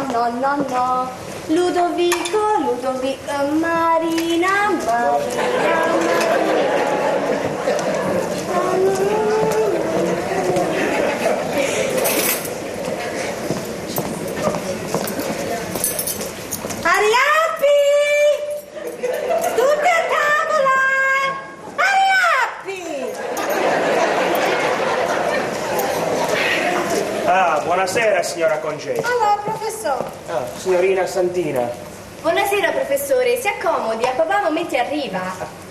no, no, no. Ludovico, Marina, Ariappi! Tutti a tavola! Ariappi! Ah, buonasera signora Congei. Allora, professore. Ah, signorina Santina. Buonasera, professore. Si accomodi, a papà momenti arriva.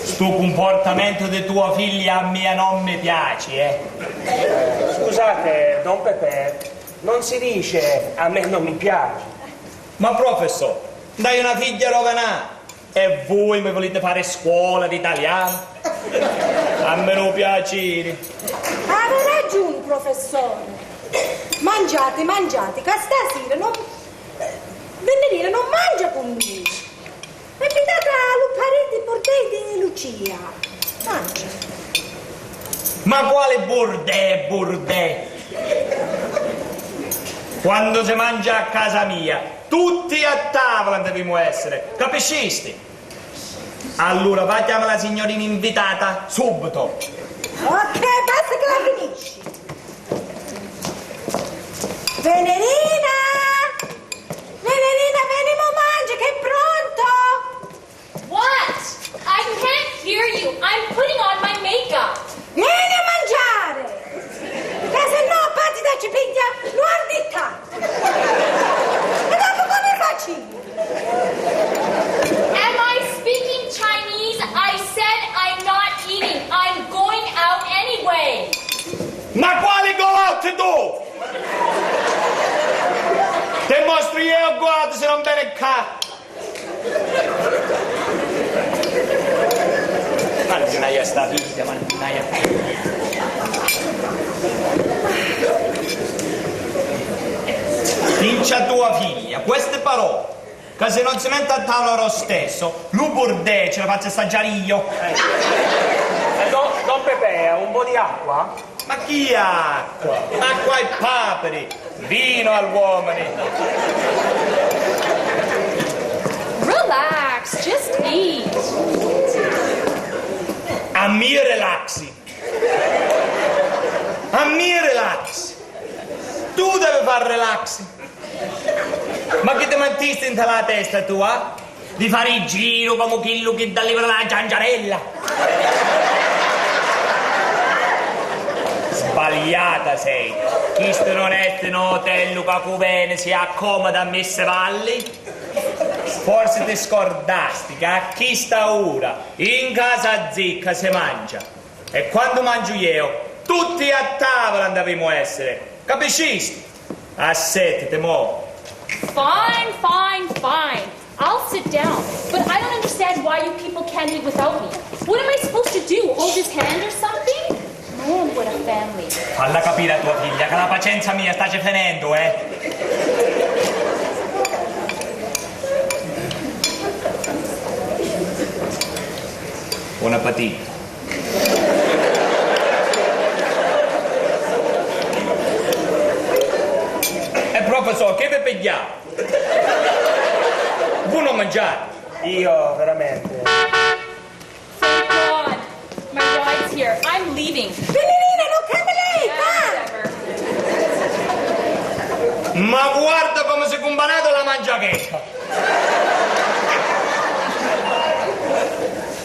Sto comportamento di tua figlia a me non mi piace, Scusate, Don Pepe, non si dice a me non mi piace. Ma professore, dai una figlia rovinata e voi mi volete fare scuola di italiano? A me non piace. Aveva ragione, professore. Mangiate, che stasera non... venerdì non mangia con noi. E vi date all'upparete bordei di Lucia. Mangia. Ma quale bordè? Quando si mangia a casa mia, tutti a tavola dobbiamo essere, capisci? Allora facciamo la signorina invitata subito. Ok, basta che la finisci. Venerina, venimo, mangia che è pronto. What? I can't hear you. I'm putting on my makeup. Vieni a mangiare. Che se no parti da cipiglia, lo ardita. E dopo come faccio? Am I speaking Chinese? I said I'm not eating. I'm going out anyway. Ma quale go out tu? Te mostri io guarda se non bene cazzo. Mannaggia sta vita, mannaggia. Dice a tua figlia queste parole, che se non si mette a tavola lo stesso, lo bordè ce la faccio assaggiare io. Don Pepe, un po' di acqua? Ma chi acqua? Acqua e paperi, vino agli uomini. Relax. Just eat. A me relaxi. Tu devi fare relax. Ma che ti mettiste in la testa tu, Di fare il giro come quello che dà libera la giangiarella. Sbagliata sei. Questo non è un hotel che bene si accomoda a messe valli. Forse ti scordasti che a chi sta ora in casa zicca si mangia. E quando mangio io, tutti a tavola dobbiamo essere. Capisci? A sette, te muovo. Fine. I'll sit down. But I don't understand why you people can't eat without me. What am I supposed to do? Hold his hand or something? Man, what a family. Falla capire a tua figlia che la pazienza mia sta finendo, Buon appetito. E professore, che vi pigliamo? Voi non mangiate? Io veramente. Thank God. My ride's here. I'm leaving. Venerina, non cade lei, Whatever. Ma guarda come si è combinato la mangiachetta.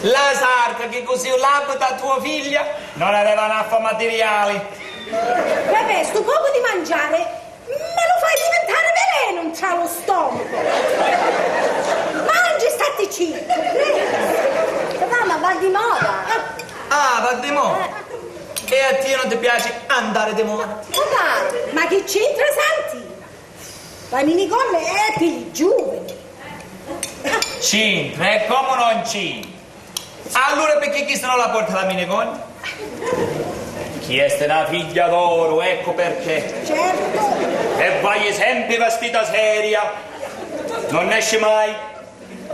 La sarca che così l'abita a tua figlia non aveva naffa materiali. Vabbè, sto poco di mangiare me lo fai diventare veleno tra lo stomaco. Mangi, stati zitto. Papà, ma va di moda. Ah, va di moda. E a te non ti piace andare di moda? Papà, ma che c'entra Santi? La minigonne è per i giovani. C'entra, e come non c'entra? Allora perché chi se non la porta la minigonna? Chi è una figlia d'oro, ecco perché. Certo. E vai sempre vestita seria, non esce mai,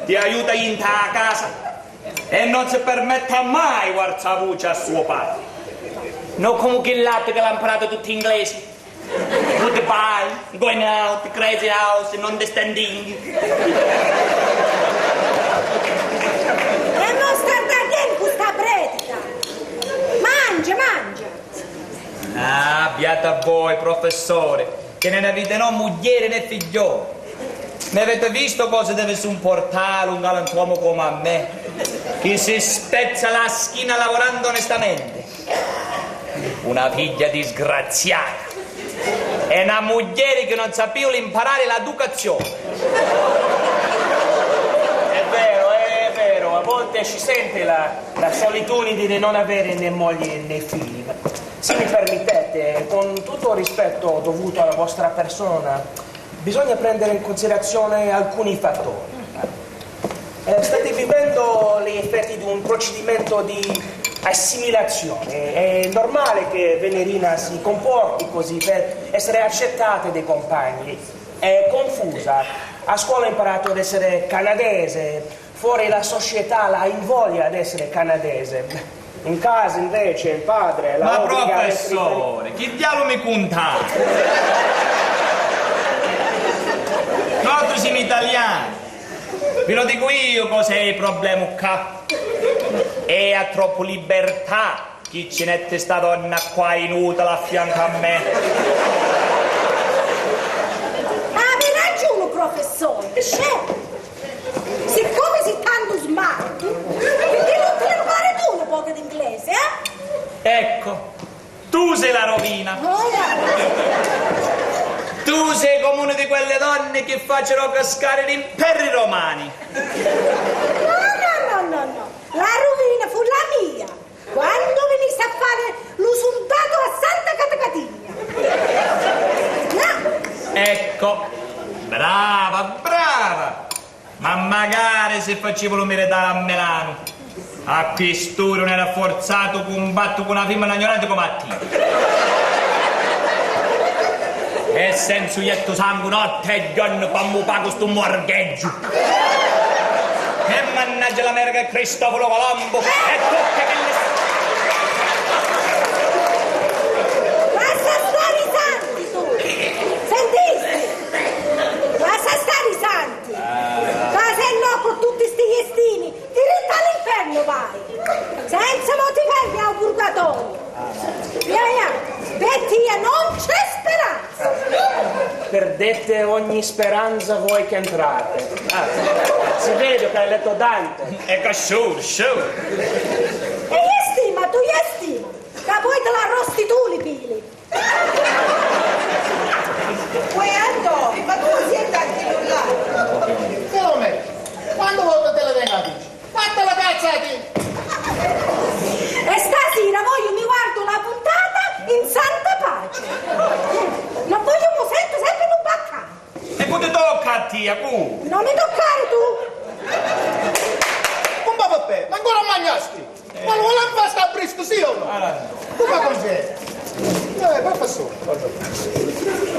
ti aiuta in ta casa e non si permette mai guardare la voce a suo padre. Non come che latte che l'ha imparato tutti inglesi. Goodbye, going out, crazy house, non understanding. E non sta da questa predica. Mangia, mangia. Ah, beata voi, professore, che non avete no moglie né figlioli. Ne avete visto cosa deve supportare un galantuomo come a me, che si spezza la schiena lavorando onestamente? Una figlia disgraziata e una moglie che non sa più imparare l'educazione. È vero, a volte ci sente la solitudine di non avere né moglie né figli. Se mi permettete, con tutto il rispetto dovuto alla vostra persona, bisogna prendere in considerazione alcuni fattori. State vivendo gli effetti di un procedimento di assimilazione. È normale che Venerina si comporti così per essere accettata dai compagni. È confusa. A scuola ha imparato ad essere canadese, fuori la società la invoglia ad essere canadese. In casa invece il padre la Ma obbliga a professore, chi diavolo mi conta? Noi siamo italiani, ve lo dico io cos'è il problema qua. E ha troppo libertà chi ce n'è questa donna qua inutile a fianco a me. Avevi ragione, professore, certo. Siccome sei tanto smart, perché non te ne impari tu un po' di inglese, Ecco, tu sei la rovina. Oh, Tu sei come una di quelle donne che facciano cascare gli imperi romani. No. La rovina fu la mia, quando venisse a fare l'usurpato a Santa Caterina. No. Ecco, brava. Ma magari se facevano meritare a Milano, a quest'ora non era forzato combatto con una femmina ignorante come a te. E senza ietto sangue notte e giorno pammo pago sto morgheggio. E mannaggia l'America e Cristoforo Colombo e tutte quelle... Lascia stare i santi tu! Sentisti? Lascia stare i santi! Ma se no con tutti sti estini, diritto all'inferno vai! Senza motivarmi al purgatorio! Via! Bettia, non c'è speranza! Perdete ogni speranza voi che entrate. Si vede che hai letto Dante. Ecco, sure. E gli stima, tu gli stima! Che poi te la rosti tu li pili! Poi Anto, ma tu siete anche nullare. Come? Quando volta te la venga a dire? Fatta la cazzati! E stasera voglio mi guardo la puntata in santa pace! Non voglio mi sento sempre in un baccano! E come tocca a te, tu? Non mi toccare tu! Un po' per te, ma ancora mangiasti? Ma non la pasta a Bristo, sì o no? Come cos'è? Professore.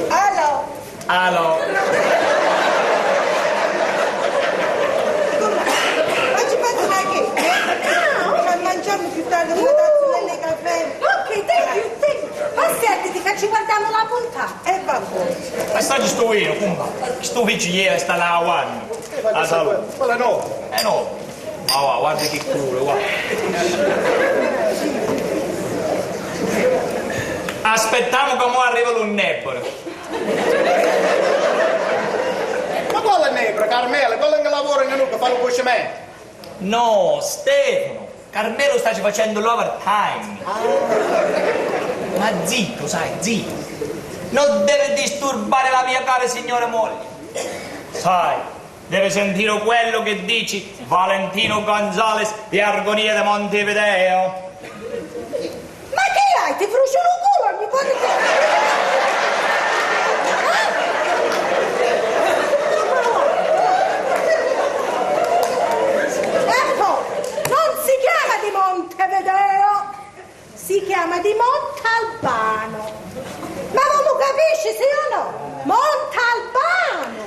Allo. Ma ci fate una che? Ma mangiamo più tardi una tazzone di caffè. Ok, thank you. Aspettati che ci guardiamo la puntata. E va fuori. Ma sta sto io, come? Sto vicino sta là avanti. La salute. Quella no. No. Ma guarda che culo, guarda. Aspettiamo che mo arriva l'unnebore. Ma quella è nebra, Carmela, quella che lavora in nuca, fa lo cucimento. No, Stefano. Carmelo sta facendo l'overtime. Ma zitto, sai, zitto. Non deve disturbare la mia cara signora moglie. Sai, deve sentire quello che dici Valentino Gonzales di Argonia di Montevideo. Ma che hai? Ti fruscio un culo ogni volta che... si chiama di Montalbano. Ma non lo capisci, sì o no? Montalbano!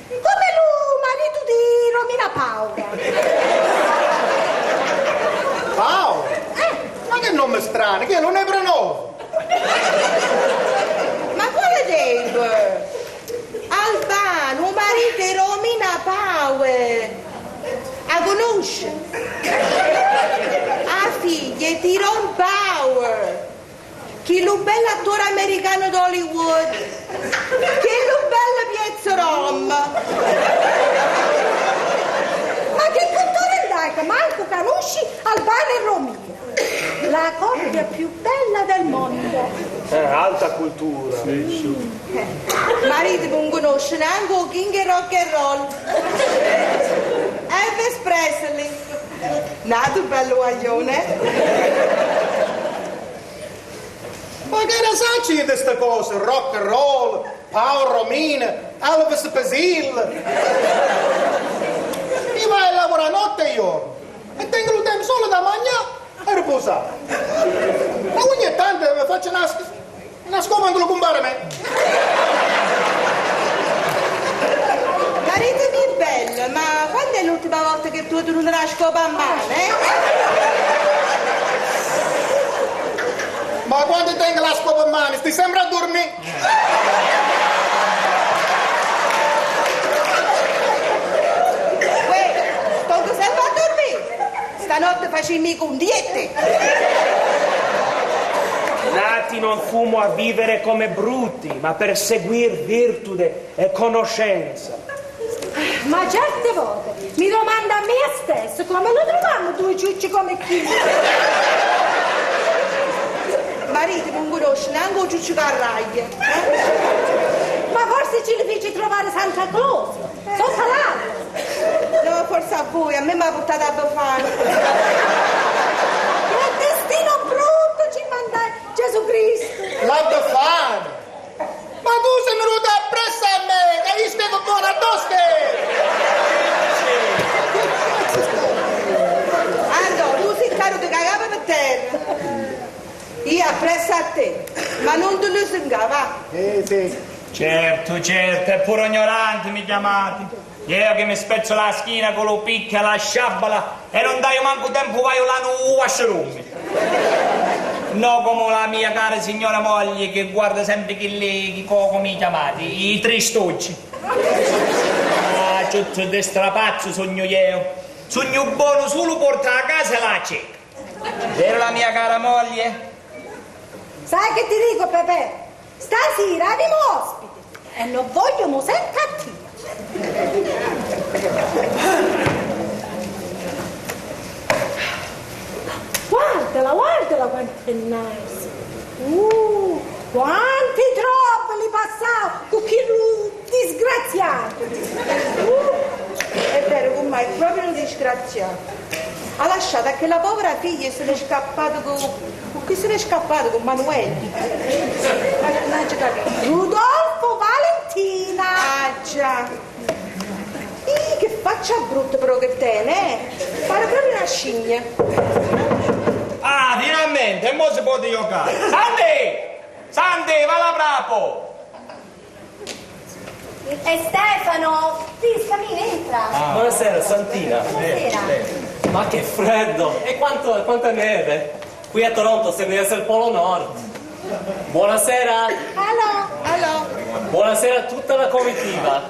Come lui, marito di Romina Paola. Paolo? Ma che nome strano, che non è prenovo? Ma quale Dave? Albano, marito di Romina Power. La conosci? La figlia di Ron Power. Che è un bello attore americano di Hollywood. Che è un bello Piezzo Rom. Ma che cultura andata? Manco conosci Albano e Romina. La coppia più bella del mondo. Alta cultura. Marito non conosce neanche il King e Rock and Roll. Elvis Presley. Nato bello guaglione. Ma che ne sai di queste cose? Rock and roll, Paolo Romina, Elvis Presley. Io vai a lavorare notte e giorno e tengo il tempo solo da mangiare e riposare. Ma ogni tanto mi faccio una scomanda con compare me. Marito mio bello, ma quando è l'ultima volta che tu hai tenuto una scopa a mano, Ma quando tengo la scopa in mano, ti sembra a dormire? Uè, sto sempre a dormire. Stanotte facevi mica un diete. Nati non fumo a vivere come brutti, ma per seguire virtù e conoscenza. Ma certe volte mi domanda a me stesso come lo troviamo due ciucci come chi. Marito non conosce neanche un ciuccio carraglia. Ma forse ci li feci trovare Santa Claus, sotto l'albero. No, forse a voi, a me mi ha portato a Befana. Che destino brutto ci manda Gesù Cristo. La Befana! Ma tu sei venuta appresso a me, che io stavo buona addosso! Andò, tu sei caro di cagare per terra. Io appresso a te, ma non te lo senga, va? Sì. Certo, è pure ignorante mi chiamate. Io che mi spezzo la schiena con lo picchia, la sciabola e non dai manco tempo vai là un washroom. No, come la mia cara signora moglie che guarda sempre che lei, come mi chiamate, i tristocci. Ah, tutto de strapazzo sogno io. Sogno buono solo portare a casa la cieca. Vero la mia cara moglie? Sai che ti dico, Pepe? Stasera abbiamo ospiti e non voglio musè cattivo. Guardala quanto è nice. Quanti troppi li passavo con chi disgraziato. È vero, con me è proprio un disgraziato. Ha lasciato che la povera figlia se n'è scappato con chi se n'è scappato con Manuelli. Rudolfo Valentina. Ah già. Che faccia brutta però che tiene, pare proprio una scimmia. Ah, finalmente, e mo si può giocare. Santi, va là bravo. E Stefano, sì, cammina, entra. Buonasera, Santina. Buonasera. Ma che freddo! E quanta neve! Qui a Toronto sembra di essere il Polo Nord. Buonasera! Allora. Buonasera a tutta la comitiva.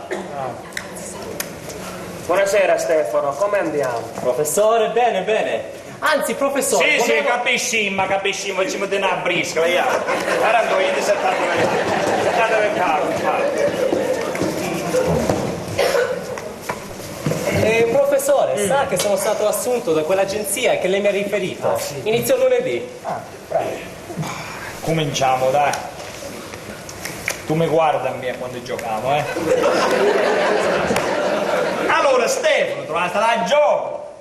Buonasera Stefano, come andiamo? Professore, bene. Anzi, professore... Sì, capiscimo, ci mette una briscola, io. Guarda, io ti saltato nel carro. Professore, sa che sono stato assunto da quell'agenzia che lei mi ha riferito. Sì. Inizio lunedì. Cominciamo, dai. Tu mi guarda a me quando giocavo, Allora, Stefano, trovaste la gioco.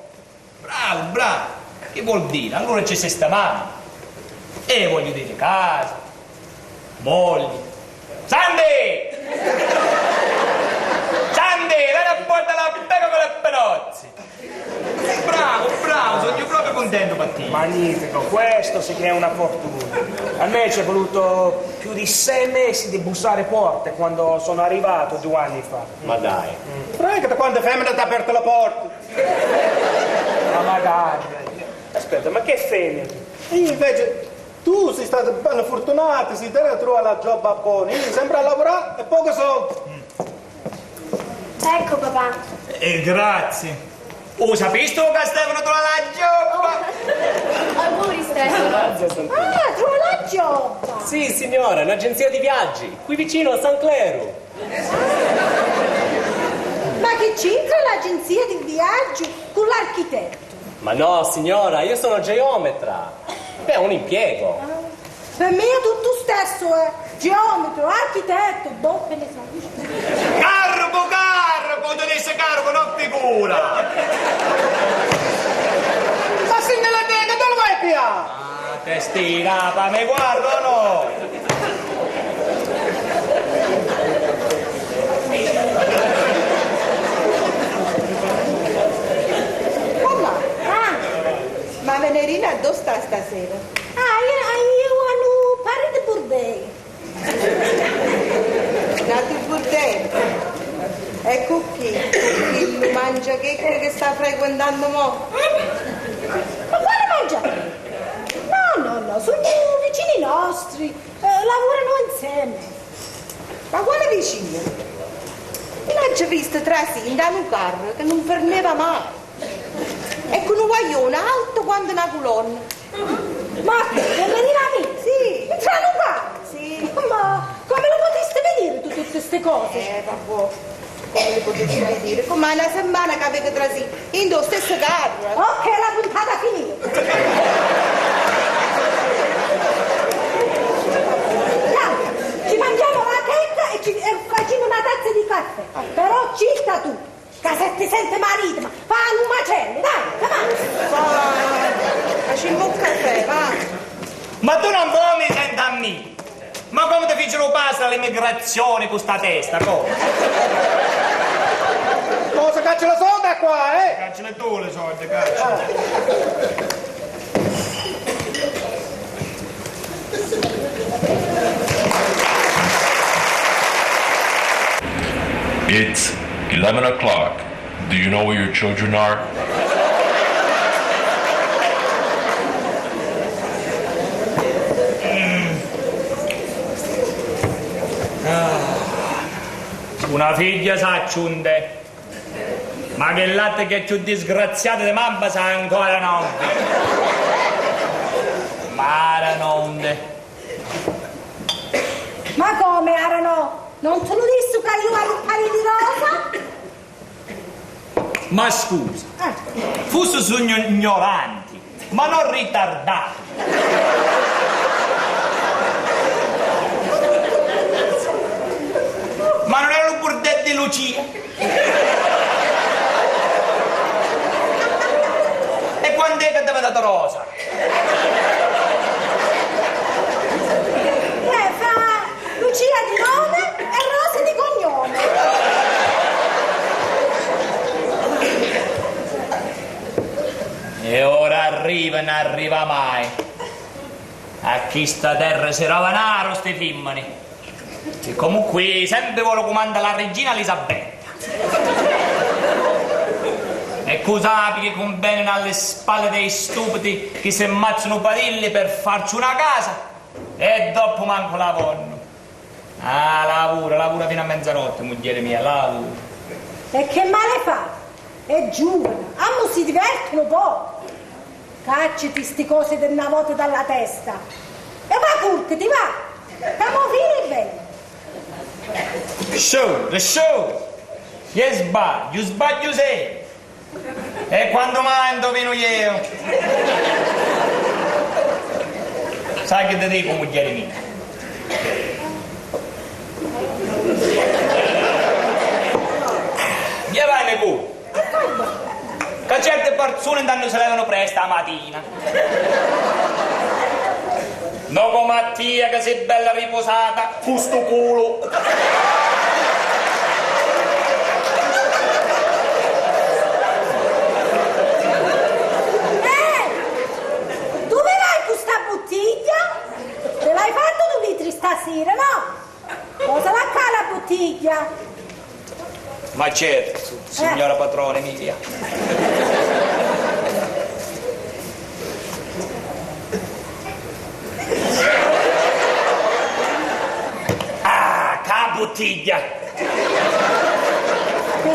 Bravo. Che vuol dire? Allora ci sei stamani. E voglio dire casa, moglie. Sandy, vieni a portare la pega con le penozzi. bravo, sono proprio contento per te. Magnifico, questo sì che è una fortuna. A me ci è voluto più di 6 mesi di bussare porte quando sono arrivato 2 anni fa. Ma dai. Fregate quante femmine ti ha aperto la porta. Ma magari. Aspetta, ma che femmine? Io invece, tu sei stato bello fortunato, sei te ne trovi la job a buoni. Io sempre a lavorare e poco soldi. Ecco papà. Grazie. Sapete che Stefano trova la giobba? Auguri Stefano. Ah, trova la giobba. Sì, signora, un'agenzia di viaggi, qui vicino a San Clero. Ma che c'entra l'agenzia di viaggio con l'architetto? Ma no, signora, io sono geometra. Beh, un impiego. Per me è tutto stesso, geometro, architetto, boh, che ne so. Carbo, tenesse carbo, non figura. Ma se nella tega, dove vai via? Ah, testina, ma mi guardo o no? Mamma, ma Venerina dove sta stasera? Io hanno pari di burdei. Nato il bordello. Ecco qui, il mangia che sta frequentando mo. Ma quale mangiare? No, sono vicini nostri, lavorano insieme. Ma quale vicino? Io l'ho già visto trasì da un carro che non fermava mai. E con un guaglione alto quanto una colonna. Ma che veniva a me? Sì. Tra un carro? Sì. Ma come lo poteste vedere tutte queste cose? Vabbè. Come le potete vedere? Come una settimana che avete trasì in lo stesso carro. Ok, la puntata finita. Ci mangiamo la checca e facciamo una tazza di caffè. Però citta tu, che se ti sente marito, ma fa un macello, dai, va. Facciamo un caffè, va. Ma tu non vuoi mi senti a me? Ma come ti fecero passa all'immigrazione con sta testa, cosa? Cosa caccia la solda qua, eh? Cacciale tu le soldi, caccia. It's 11 o'clock. Do you know where your children are? Una figlia s'acciunde. Ma che latte che è più disgraziato di mamma sa ancora non. Ma non. Ma come erano? Non te lo dissi che io ero un pari di rosa? Ma scusa, forse sono ignoranti, ma non ritardati. Ma non era un bordello di Lucia? E quando è che ti aveva dato rosa? Fa Lucia di nome e Rosa di cognome. E ora arriva e non arriva mai. A chi sta terra si ravanaro sti fimmani. E comunque sempre vuole comandare la regina Elisabetta. E cosa che conviene alle spalle dei stupidi che si ammazzano padilli per farci una casa e dopo manco lavorano. Ah, lavora fino a mezzanotte, moglie mia, lavora. E che male fa? È giovane, amo si divertono poco. Cacciati sti cose di una volta dalla testa. E va curcati, va. Stiamo fine bene. Show! Io sbaglio sei. E quando mai indovino io? Sai che ti dico, moglie mia? Gli vai le cu? Che certe persone danno se levano presto la mattina. Non come Mattia che sei bella riposata, fusto culo. stasera, no? Cosa la ca la bottiglia? Ma certo, signora patrona Emilia. Ah, che bottiglia! Che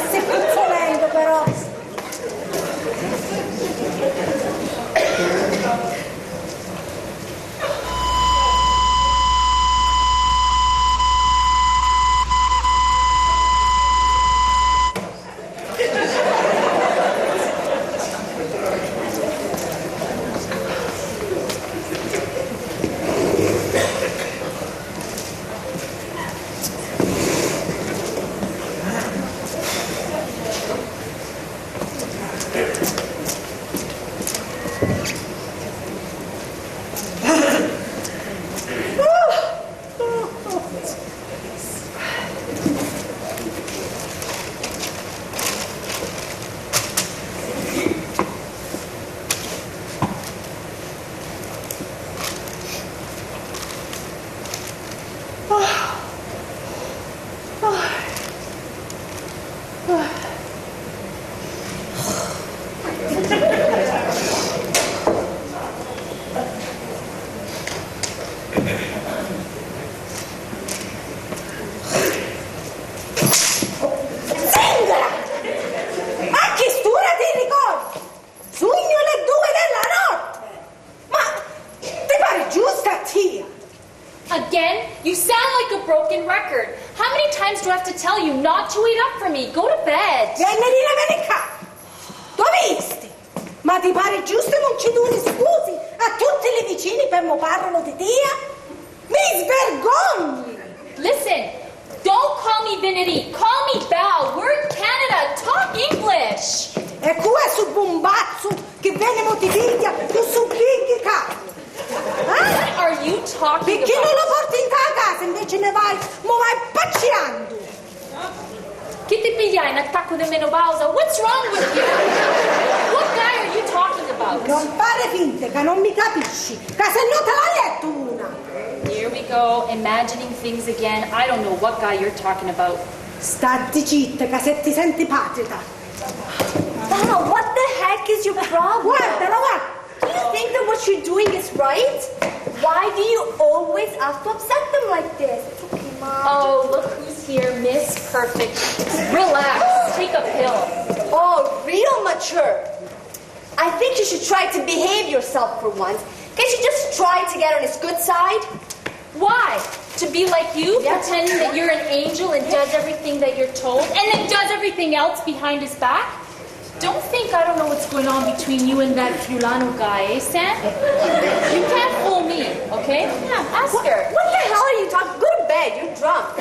stai puzzolendo però. Again? You sound like a broken record. How many times do I have to tell you not to wait up for me? Go to bed. Vieni qua. Dove visti? Ma ti pare giusto non ci duri scusi a tutti i vicini per mo parlano di Dio? Mi svergogni! Listen, don't call me Vinity. Call me Val. We're in Canada. Talk English. E qua è su bombazzo che viene motiviglia tu su bigli capo. What are you talking Perché non about? lo porti in casa invece ne vai, mo vai pacciando. Che ti piglia in attacco di menopausa? What's wrong with you? What guy are you talking about? Non fare finte che non mi capisci, che se no te l'ha letto una. Here we go, imagining things again. I don't know what guy you're talking about. Stati zitta che se ti senti patrita. Mama, what the heck is your problem? Guardala, guarda. Do you think that what you're doing is right? Why do you always have to upset them like this? It's okay, Mom. Oh, look who's here, Miss Perfect. Relax, take a pill. Oh, real mature. I think you should try to behave yourself for once. Can't you just try to get on his good side? Why? To be like you, Yeah. pretending that you're an angel and does everything that you're told, and then does everything else behind his back? Don't think I don't know what's going on between you and that Fulano guy, eh, Sam? You can't fool me, okay? Yeah, ask her. What the hell are you talking? Go to bed. You're drunk.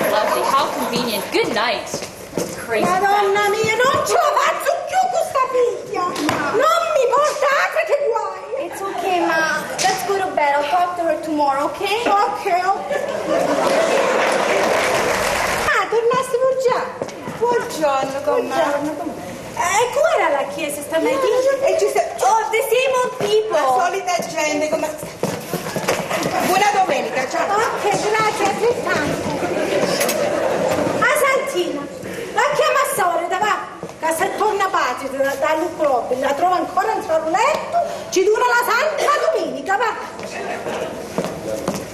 Lovely, how convenient. Good night. Crazy. Madonna mia, non ce la faccio più con sta figlia. Non mi portate che guai. It's okay, Ma. Let's go to bed. I'll talk to her tomorrow, okay? Ok. Ah, tornaste pur già. Buongiorno, Buongiorno. Qua era la chiesa stamattina. E ci sta... Oh, the same old people. La solita gente come... Buona domenica, ciao. Ok, grazie, altrettanto. A Santina, la chiama solita, va. Che se torna patria da Lucrobe, la trova ancora in suo letto, ci dura la Santa Domenica, va.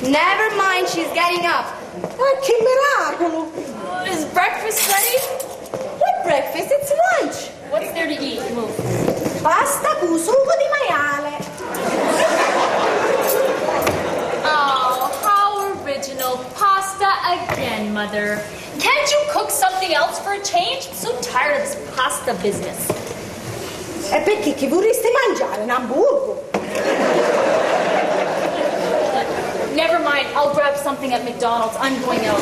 Never mind, she's getting up. Che miracolo. Is breakfast ready? What breakfast? It's lunch. What's there to eat? Move. Pasta con sugo di maiale. Oh, how original. Pasta again, Mother. Can't you cook something else for a change? I'm so tired of this pasta business. E perché che vorresti mangiare? Un hamburgo? Never mind, I'll grab something at McDonald's. I'm going out.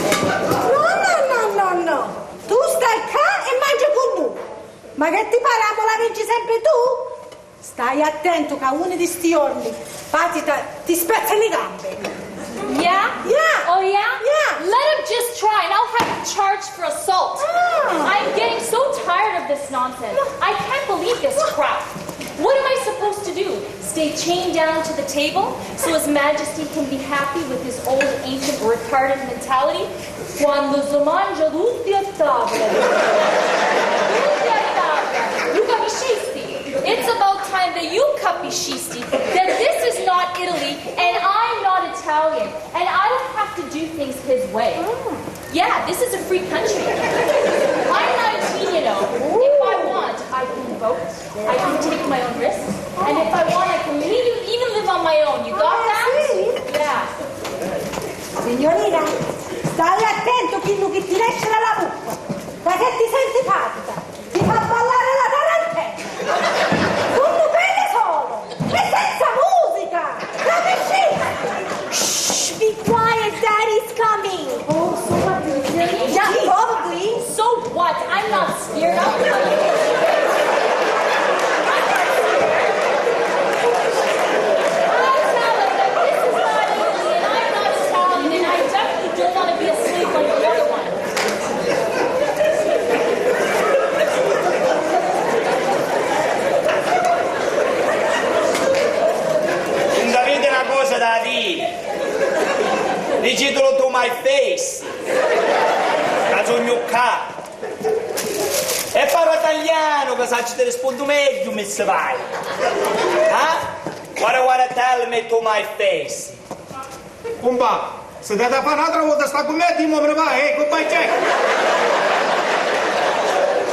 No. Tu stai qua e mangi con noi. Ma che ti pare la leggi sempre tu? Stai attento che a uno di sti orni ti spezza le gambe. Yeah? Yeah. Oh, yeah? Yeah. Let him just try, and I'll have him charged for assault. I'm getting so tired of this nonsense. I can't believe this crap. What am I supposed to do? stay chained down to the table so His Majesty can be happy with his old, ancient, retarded mentality? Quando si mangia tutti a tavola. Tutti a tavola. You capisci? It's about time that you capisci that this is not Italy and I'm not Italian and I don't have to do things His way. Yeah, this is a free country. I'm 19, you know. If I want, I can vote. I can take my own risks. And if I want, I can even live on my own. You got that? Yeah. Signorina, stai attento che ti esce dalla bocca. Da che ti senti fatica, ti fa ballare la tarantella. Un bene solo, e senza musica. Capisci? Shh, be quiet, Daddy's coming. Oh, so what? Really? Yeah, probably. So what? I'm not scared. I'll tell you. Da dire, dicitelo to my face, la sognucca. E parlo italiano che sa ci te rispondo meglio, Miss Vai. What I wanna tell me to my face? Compa, se date a fare un'altra volta sta con me, dimmi me vai, compa Jack.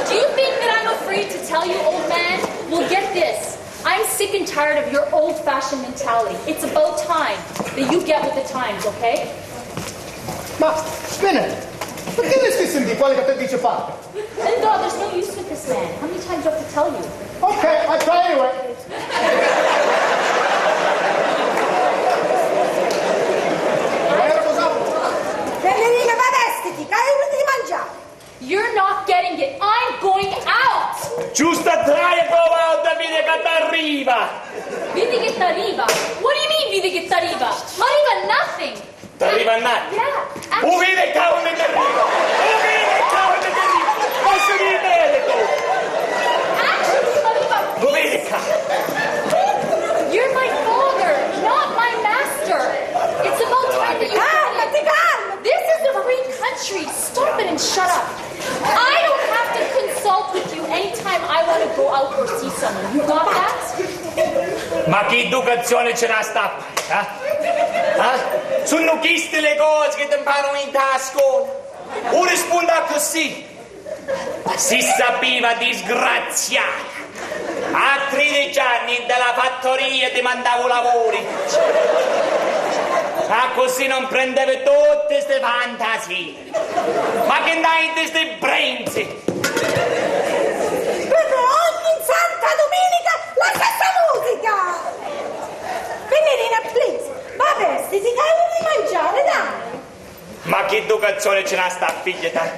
Do you think that I'm afraid to tell you, old man? Well, get this. I'm sick and tired of your old-fashioned mentality. It's about time that you get with the times, okay? Ma, Spinner, perché ne stai sentendo quale che te dice fatto? And no, there's no use with this man. How many times do I have to tell you? Okay, I try anyway. Bellina, ma vestiti, che hai di mangiare. You're not getting it. I'm going out. Giusta trai e prova a vedere che t'arriva. Vedi che t'arriva? What do you mean, vedi che t'arriva? Arriva nothing. T'arriva nothing? Yeah. Vedi il cavolo che t'arriva. Vedi il cavolo che t'arriva. Posso dire bene tu? Actually, arriva. Vedi il cavolo. You're my father, not my master. It's about time that you get it. This is a free country. Stop it and shut up. I don't have to consult with you anytime I want to go out or see someone. You got that? Ma che educazione ce n'ha sta? Sono chiste le cose che ti imparano in tasca. O risponda così. Si sapeva disgraziata. A 13 anni dalla fattoria ti mandavo lavori. Così non prendevi tutte queste fantasie. Ma che dai queste brainsi? Per ogni santa domenica la stessa musica. Venerina, please, ma vestiti, che hai di mangiare, dai. Ma che educazione ce n'ha sta figlia ta?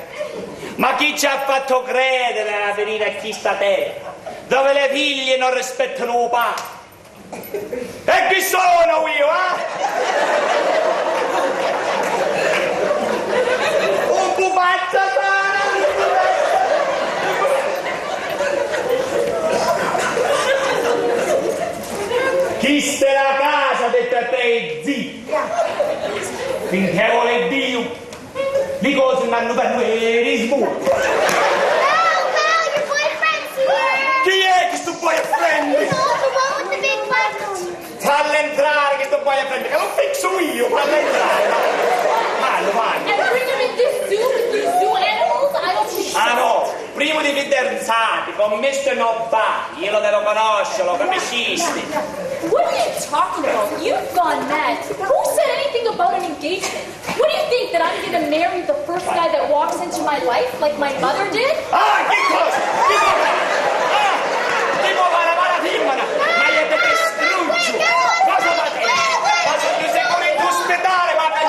Ma chi ci ha fatto credere a venire a questa terra? Dove le figlie non rispettano il padre? E chi sono io, Un pupazzo chi sta la casa di te zitto? Finché vuole Dio, di cose mi hanno per risbuto. Your boyfriend's here. Chi è questo boyfriend? The one with the big butt. Falla entrare che sto boyfriend, che lo fixo io, falla entrare. Fallo, fallo. And bring him in this zoo with these zoo animals? I don't think so. Ah no, prima di fidanzati con Mr. Nobody, io lo devo conoscere, lo capisci? What are you talking about? You've gone mad. Who said anything about an engagement? What do you think, that I'm going to marry the first guy that walks into my life like my mother did? Ah, che cosa? Che cosa? Ah, tipo la mala firmana, ma io te distruggo. Cosa fate? Cosa ti sei con in ospedale, ma per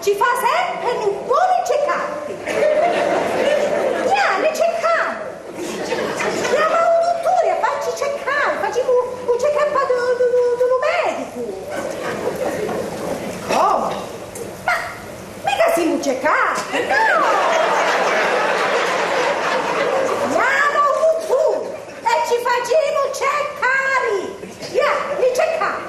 ci fa sempre un buon cercati. Ne cercare. Chiama un dottore a farci cercare, facciamo un check-up da un medico. Come? Ma mica siamo cercati, no! Chiama un dottore e ci facciamo cercare. Mi cercare.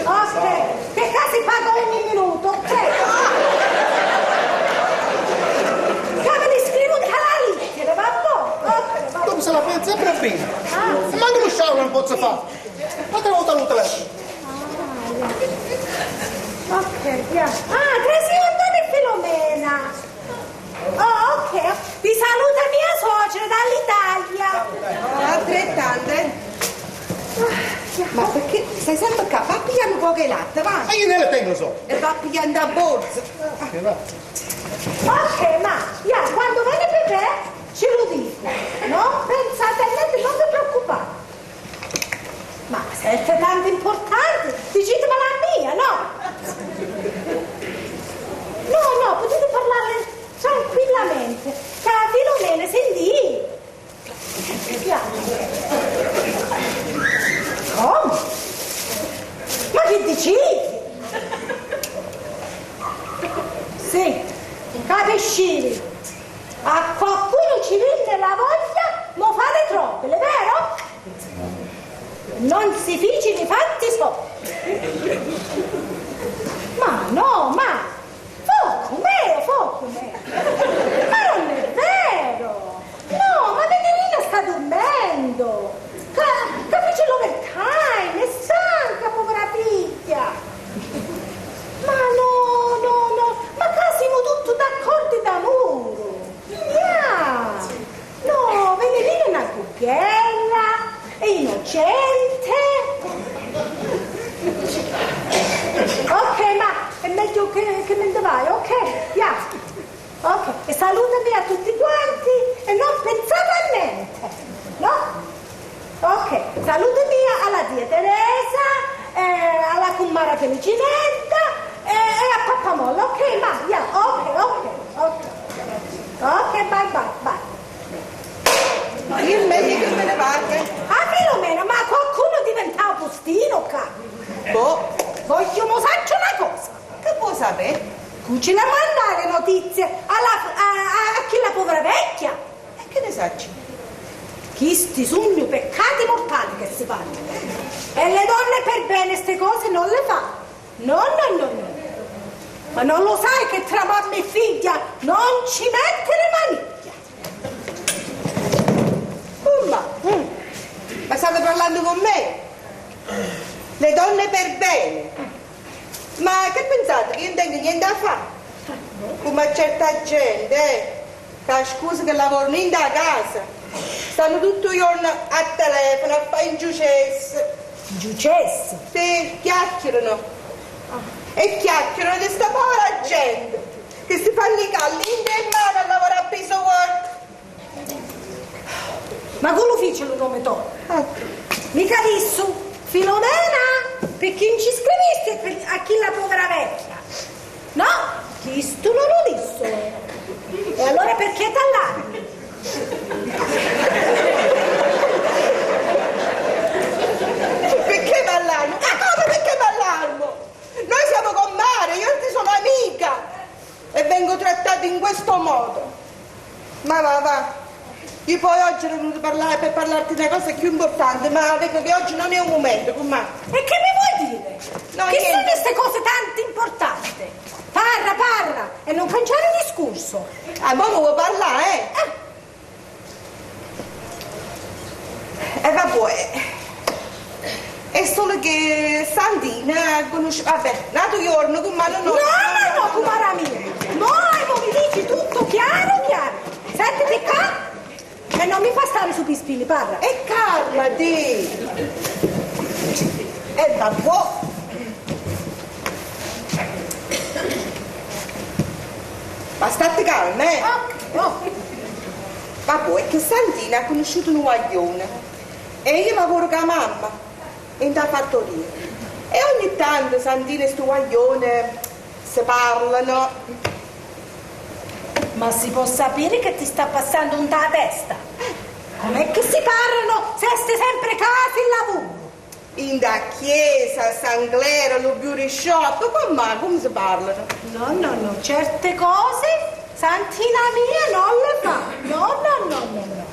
Ok, che si paga ogni minuto, ok? Cavoli, scrivo un canale, va buono. Come se la pensa sempre bene. Ma anche lo shower non posso fare. Ma te lo telefono. Ok, via. Cresciondo di Filomena. Oh, ok. Vi saluta mia suocera dall'Italia. Altrettante. Ma perché stai sempre qua? Va pigliando un po' che latte, va? Ma io ne le tengo so. E va pigliando a borsa. Ok, quando viene per te, ce lo dico. No? Pensate a niente, non vi preoccupate. Ma se è tanto importante, dicitemela a mia, no? No, potete parlare tranquillamente. Che la Filomena sentì. Come? Ma che dici? Sì, capisci? A qualcuno ci viene la voglia, ma fare troppo, è vero? Non si fici di fatti so. Ma no, fuoco me. Ma non è vero. No, ma Venerina sta dormendo. Capisci l'overtime, è stanca, povera figlia. Ma no, ma qua siamo tutti d'accordo d'amore. No, Venerina è una cucchiella, è innocente. Ok, ma è meglio che me ne vai, ok? Ok, e salutami a tutti quanti e non pensate a niente, no? Ok, salutami alla zia Teresa, alla cumara Felicinetta e a papà Molla, ok? Ok, bye. Ma io è meglio che me ne vada. Filomena, ma qualcuno diventa postino qua? Voglio mosaccio una cosa. Che può sapere? Cucina mandare notizie a chi la povera vecchia. E che ne sacci? Chi sti sogni peccati mortali che si fanno. E le donne per bene ste cose non le fa. No. Ma non lo sai che tra mamma e figlia non ci mette le maniglia? Ma state parlando con me? Le donne per bene. Ma che pensate? Che io non tengo niente da fare? Come a certa gente, che scusa che lavorano in da casa, stanno tutto il giorno a telefono a fare ingiucesse. Giucesse? Sì, chiacchierano. E chiacchierano di sta povera gente che si fanno i calli in mano a lavorare a piece of work. Ma con l'ufficio lo nome tu? Mica disso, Filomena, perché non ci scriviste a chi la povera vecchia? No, questo non lo disso. E allora perché t'allarmi? Perché m'allarmo? Ma come perché m'allarmo? Noi siamo con Mare, io ti sono amica e vengo trattata in questo modo. Ma va. Io poi oggi ero venuta per parlarti di una cosa più importante, ma vedo che oggi non è un momento, con me. E che mi vuoi dire? No, che niente. sono queste cose tanto importanti? Parla e non cancellare il discorso. Ma vuoi parlare, vabbè. È solo che Santina conosce... Vabbè, nato giorno, con mano no. No, cumara mia. No, mi dici tutto chiaro. Sentiti qua. E non mi fa stare su pispini, parla. E calmati. E vabbè. Ma state calma, Vabbè, è che Santina ha conosciuto un guaglione. E io lavoro con la mamma. in da fattoria. E ogni tanto Santina e sto guaglione si parlano. Ma si può sapere che ti sta passando un da testa? Com'è che si parlano se stai sempre casa e lavoro? In da chiesa, San Clero, lo beauty shop, come si parlano? No, certe cose Santina mia non le fa. No.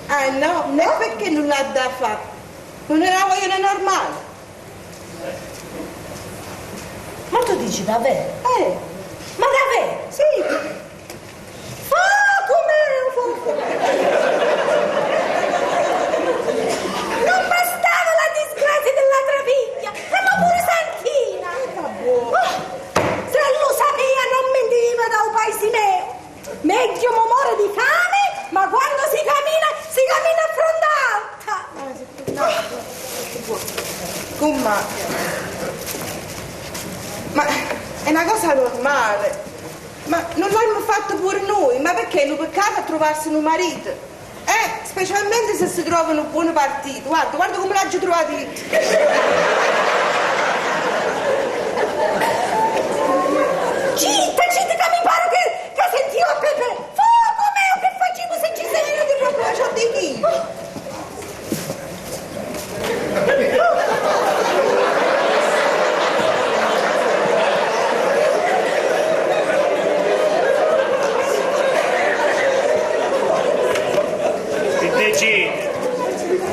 Ah no? E perché non l'ha da fare? Non è una guaglione normale? Ma tu dici davvero? Ma davvero? Sì. Non bastava la disgrazia dell'altra figlia, ma pure Santina. Se lo sapeva non mentiva da un paese mio. Meglio mo muore di fame, ma quando si cammina a fronte alta. Come? Ma è una cosa normale. Ma non l'abbiamo fatto pure noi, ma perché è un peccato a trovarsi un marito? Specialmente se si trovano un buon partito. Guarda come l'hai trovato io. Zitta, che mi pare che sentivo a Pepe. Fuoco mio, che facevo se ci sei venuti proprio a ciò di chi?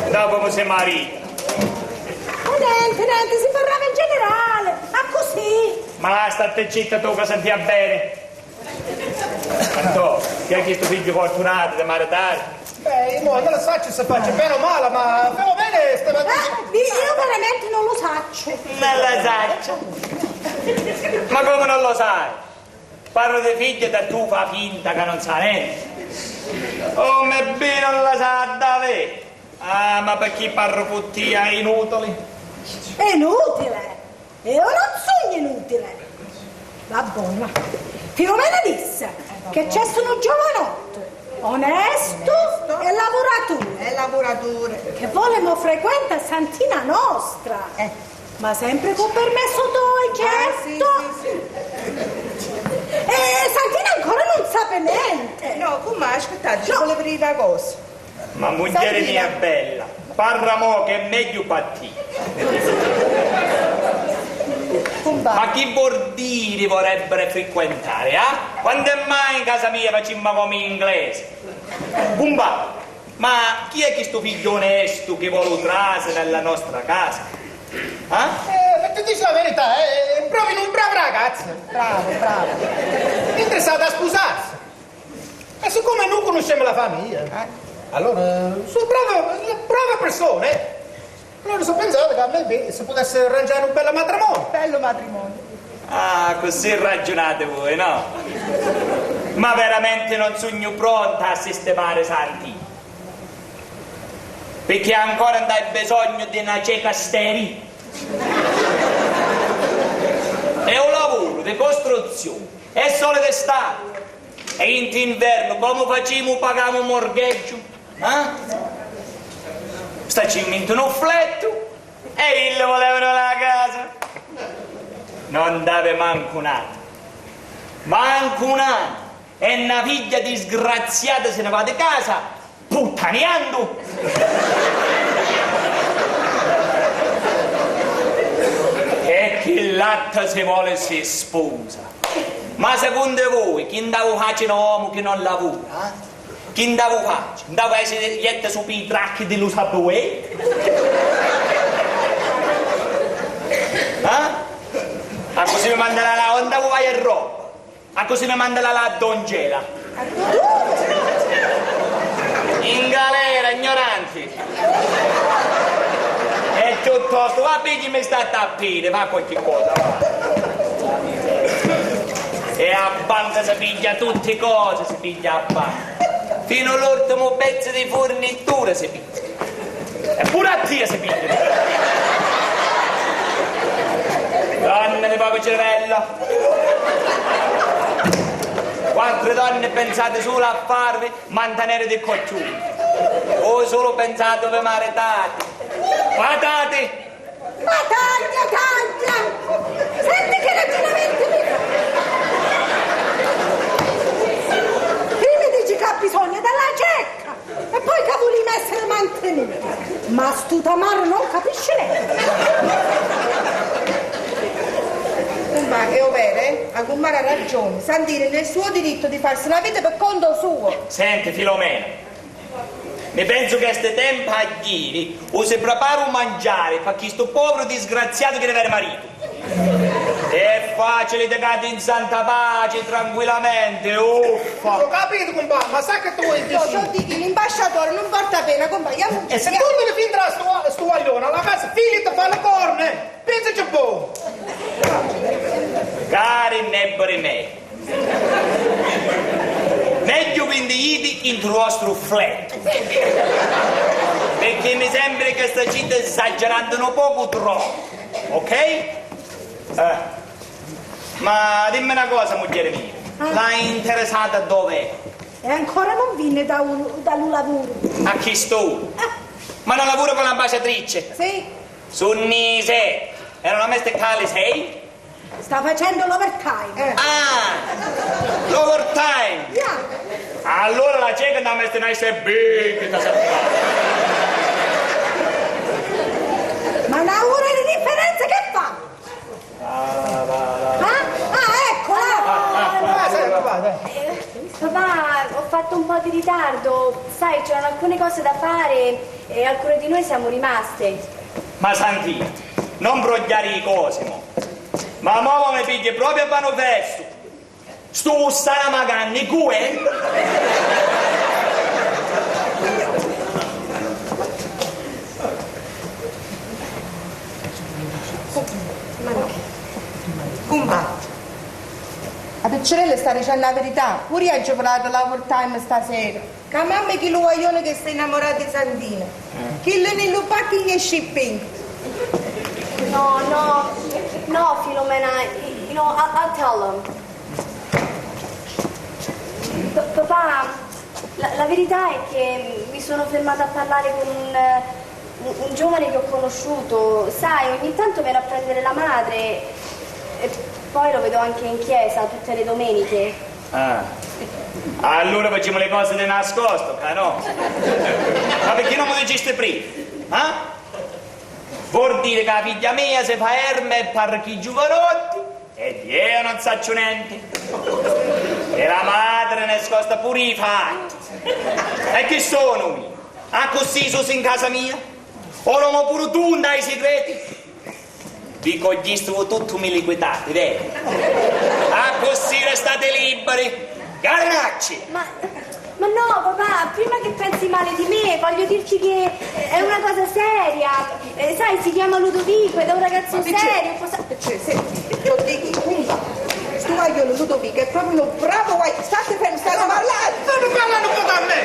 Dopo come sei marito? Niente, si parlava in generale, ma così. Ma state zitta tu che sentia bene. Antonio, chi ha chiesto figlio fortunato di maritare? Io non lo so se faccio bene o male, ma stiamo bene stamattina. Io veramente non lo saccio. Non lo saccio. Ma come non lo sai? Parlo di figlio e tu fa finta che non sa niente. Oh, me bene non la sa davvero. Ah, ma per chi parlo puttia è inutile? È inutile? Io non sono inutile. Va buona. Filomena disse che c'è un giovanotto, onesto e lavoratore. Che volemo frequenta Santina nostra. Ma sempre con permesso tuo, certo. Sì. E Santina ancora non sa niente. No, come aspettate, ci volevo dire una cosa. Ma moglie mia bella, parla mo che è meglio per te. Ma chi bordini vorrebbero frequentare, Quando è mai in casa mia facciamo come in inglese? Pumba, ma chi è questo figlio onesto che vuole trase nella nostra casa? Per ti dici la verità, è proprio un bravo ragazzo. Bravo. Interessato a sposarsi. E siccome non conosciamo la famiglia, allora sono brave persone. Allora sono pensato che a me si potesse arrangiare un bello matrimonio. Bello matrimonio. Ah, così ragionate voi, no? Ma veramente non sogno pronta a sistemare Santi. Perché ancora non hai bisogno di una cieca sterile. È un lavoro di costruzione, è solo d'estate. E in inverno come facciamo pagare un mortgage? Stacciamo in un fletto e il volevano la casa. Non deve manco un anno. E una figlia disgraziata se ne va di casa puttaneando. E chi latta se vuole si sposa. Ma secondo voi chi andava a fare un uomo che non lavora? Chi andava a fare? Andava a essere dietro su i tracchi di Lusabue? A così mi manda la andavo vai a roba. A così mi manda la dongela. In galera, ignoranti. E piuttosto, va bene che mi sta a tappire, fa qualche cosa, va. E a banca si piglia tutte cose, si piglia a banca. Fino all'ultimo pezzo di fornitura si piglia. E pure a te si piglia. Donne di poco cervello. 4 donne pensate solo a farvi mantenere dei coccioni. Voi solo pensate dove maritate. Patate! la Cummara ha ragione. Sandire nel suo diritto di farsi una vita per conto suo. Senti, Filomena, mi penso che a ste tempo a ieri o si prepara un mangiare per questo povero disgraziato che deve avere marito. È facile di cadere in santa pace, tranquillamente, uffa. Ho capito, compagno, ma sa che tu vuoi dire? Io dico, l'ambasciatore non porta pena, compagno. E se tu me ne finirà sto guaglione alla casa, figli ti fa le corne, pensaci un po'. Cari nebbori miei, meglio quindi in il vostro flat, perché mi sembra che sta gente esagerando un poco troppo, ok? Ma dimmi una cosa, moglie mia, l'hai interessata dov'è? E ancora non viene da un lavoro. A chi sto? Ma non lavoro con l'ambasciatrice? Sì, Sunnise, e non ha messo cale sei? sta facendo l'overtime. Ah, l'overtime! Yeah. Allora la cieca non ha messo nice big, da Ma una ora di differenza che fa? Eccola! Papà, ho fatto un po' di ritardo. Sai, c'erano alcune cose da fare e alcune di noi siamo rimaste. Ma Santino, non brogliare i cose, mo. Ma mo mi pigli proprio a manifesto. Sto Saramaganni, cue? Compagno. La piccerella sta dicendo la verità. Pure io ho giocato l'overtime stasera. Che a mamma che lo guaglione che sta innamorato di Sandina. Che lei nello packing e shipping. No, Filomena, I'll tell them. Papà, la verità è che mi sono fermata a parlare con un giovane che ho conosciuto. Sai, ogni tanto viene a prendere la madre e poi lo vedo anche in chiesa tutte le domeniche. Ah, allora facciamo le cose di nascosto, no? Ma perché non mi diceste prima? Ah? Vuol dire che la figlia mia si fa erme e parchi giovanotti e io non saccio niente. E la madre nascosta pure i fatti. E chi sono io? Ah, così sono in casa mia? O non ho pure tu dai segreti? Vi coglisto tutti mi liquidate, vero? Ah, così restate liberi. Garnacci! Ma no, papà, prima che pensi male di me, voglio dirti che è una cosa seria. Sai, si chiama Ludovico ed è un ragazzo serio. Senti, io dico, sto guaglione Ludovico è proprio un bravo guaglione. State parlando. Stanno parlando un po' da me.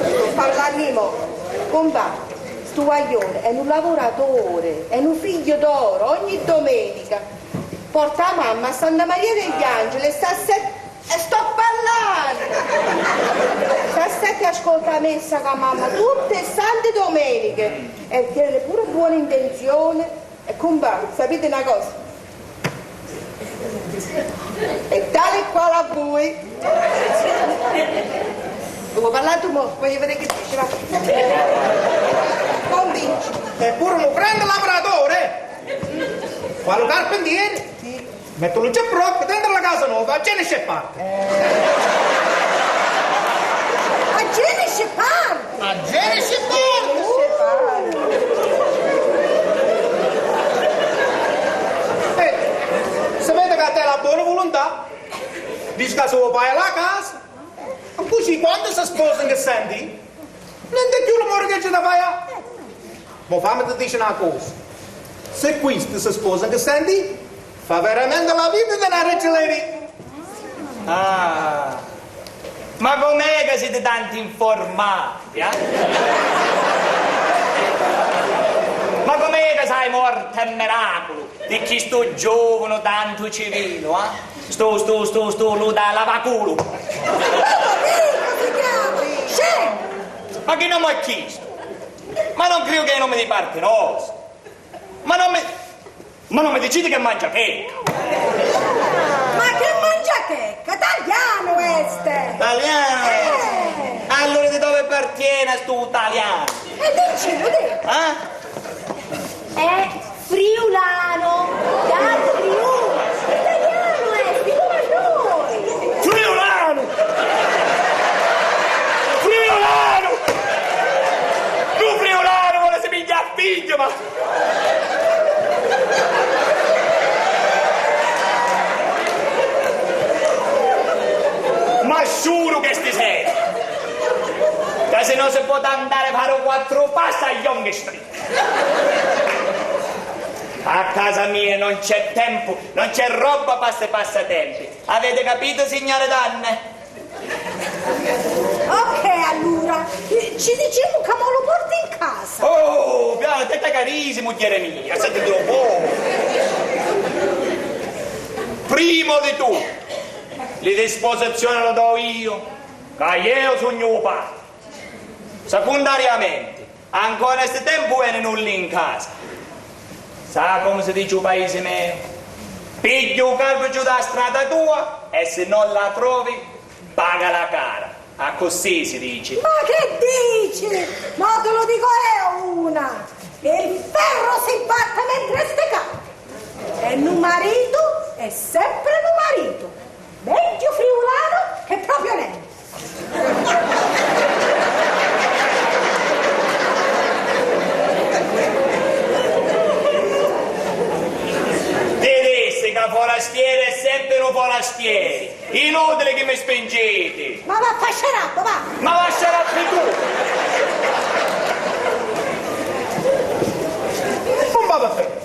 Sto parlando, compagno. Sto guaglione è un lavoratore, è un figlio d'oro, ogni domenica. Porta la mamma a Santa Maria degli Angeli e sto parlando! Stasera ascolta la messa con mamma tutte le sante domeniche e tiene pure buone intenzioni. E compagno, sapete una cosa? E tale quale a voi. Devo parlare tu mo, voglio vedere che dici, va. Convinci. È pure un grande lavoratore. Quale carpentiere? Sì. Metto lo giapprocco dentro la casa nuova, a Genesce Park. A Genesce Park! A Genesce Park! Sapete che a te la buona volontà? Dici che se vuoi fare la casa, ma così quando si sposano che senti? Non ti più l'amore che c'è da fare. Ma fammi ti dice una cosa. Se questi si sposano che senti, fa veramente la vita della reggialeria. Ah, ma com'è che siete tanti informati, eh? Ma com'è che sai morte e miracolo di chi sto giovane tanto civile, eh? Sto lui da lavaculo. Ma che non mi ha chiesto? Ma non credo che è nome di parte nostra. Ma non mi decidi che mangia checca. Ma che mangia checca? Italiano este! Italiano? Allora di dove appartiene sto italiano? E dici, lo dico. Eh? È friulano, dal Friuli. figlio, ma... Ma giuro che sti sei! Che se no si può andare a fare 4 passi a Young Street. A casa mia non c'è tempo, non c'è roba per questi passatempi. Avete capito, signore donne? Ok, allora, ci diciamo che me lo porti in casa. Oh, piano, te carissimo, mogliere mia, sentitelo un po'. Primo di tutto, le disposizioni le do io, che io sono mio padre. Secondariamente, ancora in questo tempo viene nulla in casa. Sa come si dice un paese mio? Piglia un calvo giù da strada tua e se non la trovi, paga la cara. A così si dice. Ma che dici? Ma te lo dico io una. Il ferro si batte mentre ste cade. E un marito è sempre un marito. Meglio friulano che proprio lei. Tedesca, forastiere è sempre un forastiere. Inutile che mi spingete. Ma va a sciarappo, va. Ma va a sciarappo tu. Non va bene.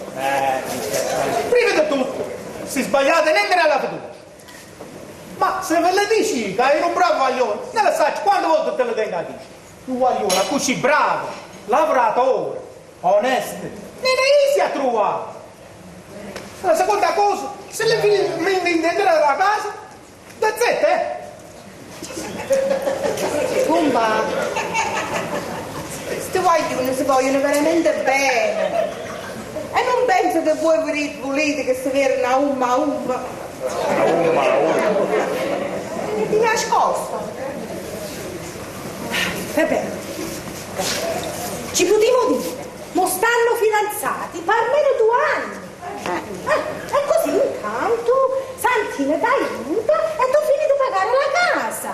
Prima di tutto, si sbagliate niente nella fiducia. Ma se ve le dici che eri un bravo guaglione, ne la sai quante volte te lo tengo a dire? Un guaglione così bravo, lavoratore, onesto, ne easy a trovare. La seconda cosa, se le figlie mi dentro la casa, da zette, Pumba, questi guaglioni si vogliono veramente bene. E non penso che voi volete che si veda una umma. E ti nascosto. Vabbè, ci potremmo dire, ma stanno fidanzati per almeno 2 anni. E così intanto Santina ti aiuta e tu fini di pagare la casa.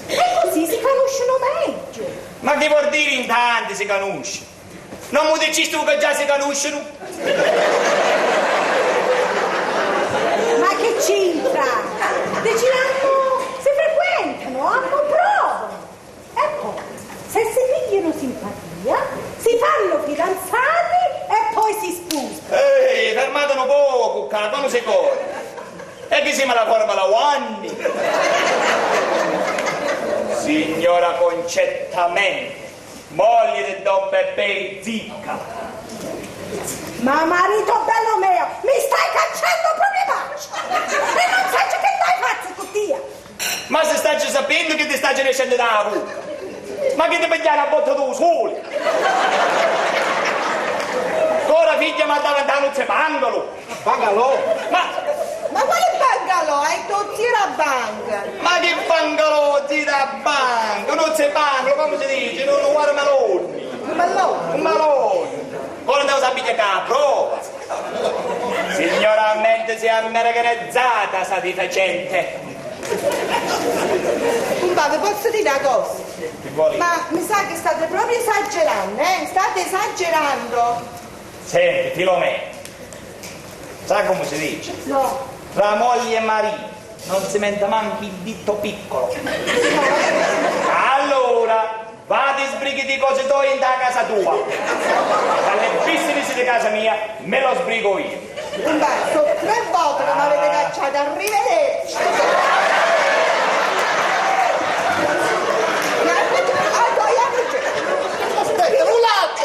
E così si conoscono meglio. Ma che vuol dire in tanti si conosce? Non mi dici tu che già si conoscono? Ma che c'entra? Deciranno, si frequentano, hanno prove. E poi, se si pigliano simpatia, si fanno fidanzati e poi si sposano. Ehi, fermate un poco, come si corre? E che siamo la formula One? Signora Concettamente, moglie di Don Peppe Zicca. Ma marito bello mio, mi stai cacciando proprio faccia! E non sai che stai facendo con tia! Ma se stai sapendo che ti stai riescendo da avuto? Ma che ti pigliare a botta tu solo? Ora figlia mi ha davanti non si pangalo! Pangalo? Ma quale bangalò? Hai tutti la banca. Ma che bangalò di da banca? Non si pangalo, come si dice? Non guarda maloni. Un malone. Ora devo sapere che la prova. Signoramente si è americanizzata sta deficiente. Vi posso dire una cosa? Ma mi sa che state proprio esagerando, State esagerando. Senti, Filomena, sai come si dice? No. Tra moglie e marito non si mette manco il dito piccolo. Allora, vadi sbrighi di cose tue in da casa tua. Dalle business di casa mia me lo sbrigo io. Beh, sono 3 volte che mi avete cacciato, arrivederci. Aspetta, rulate!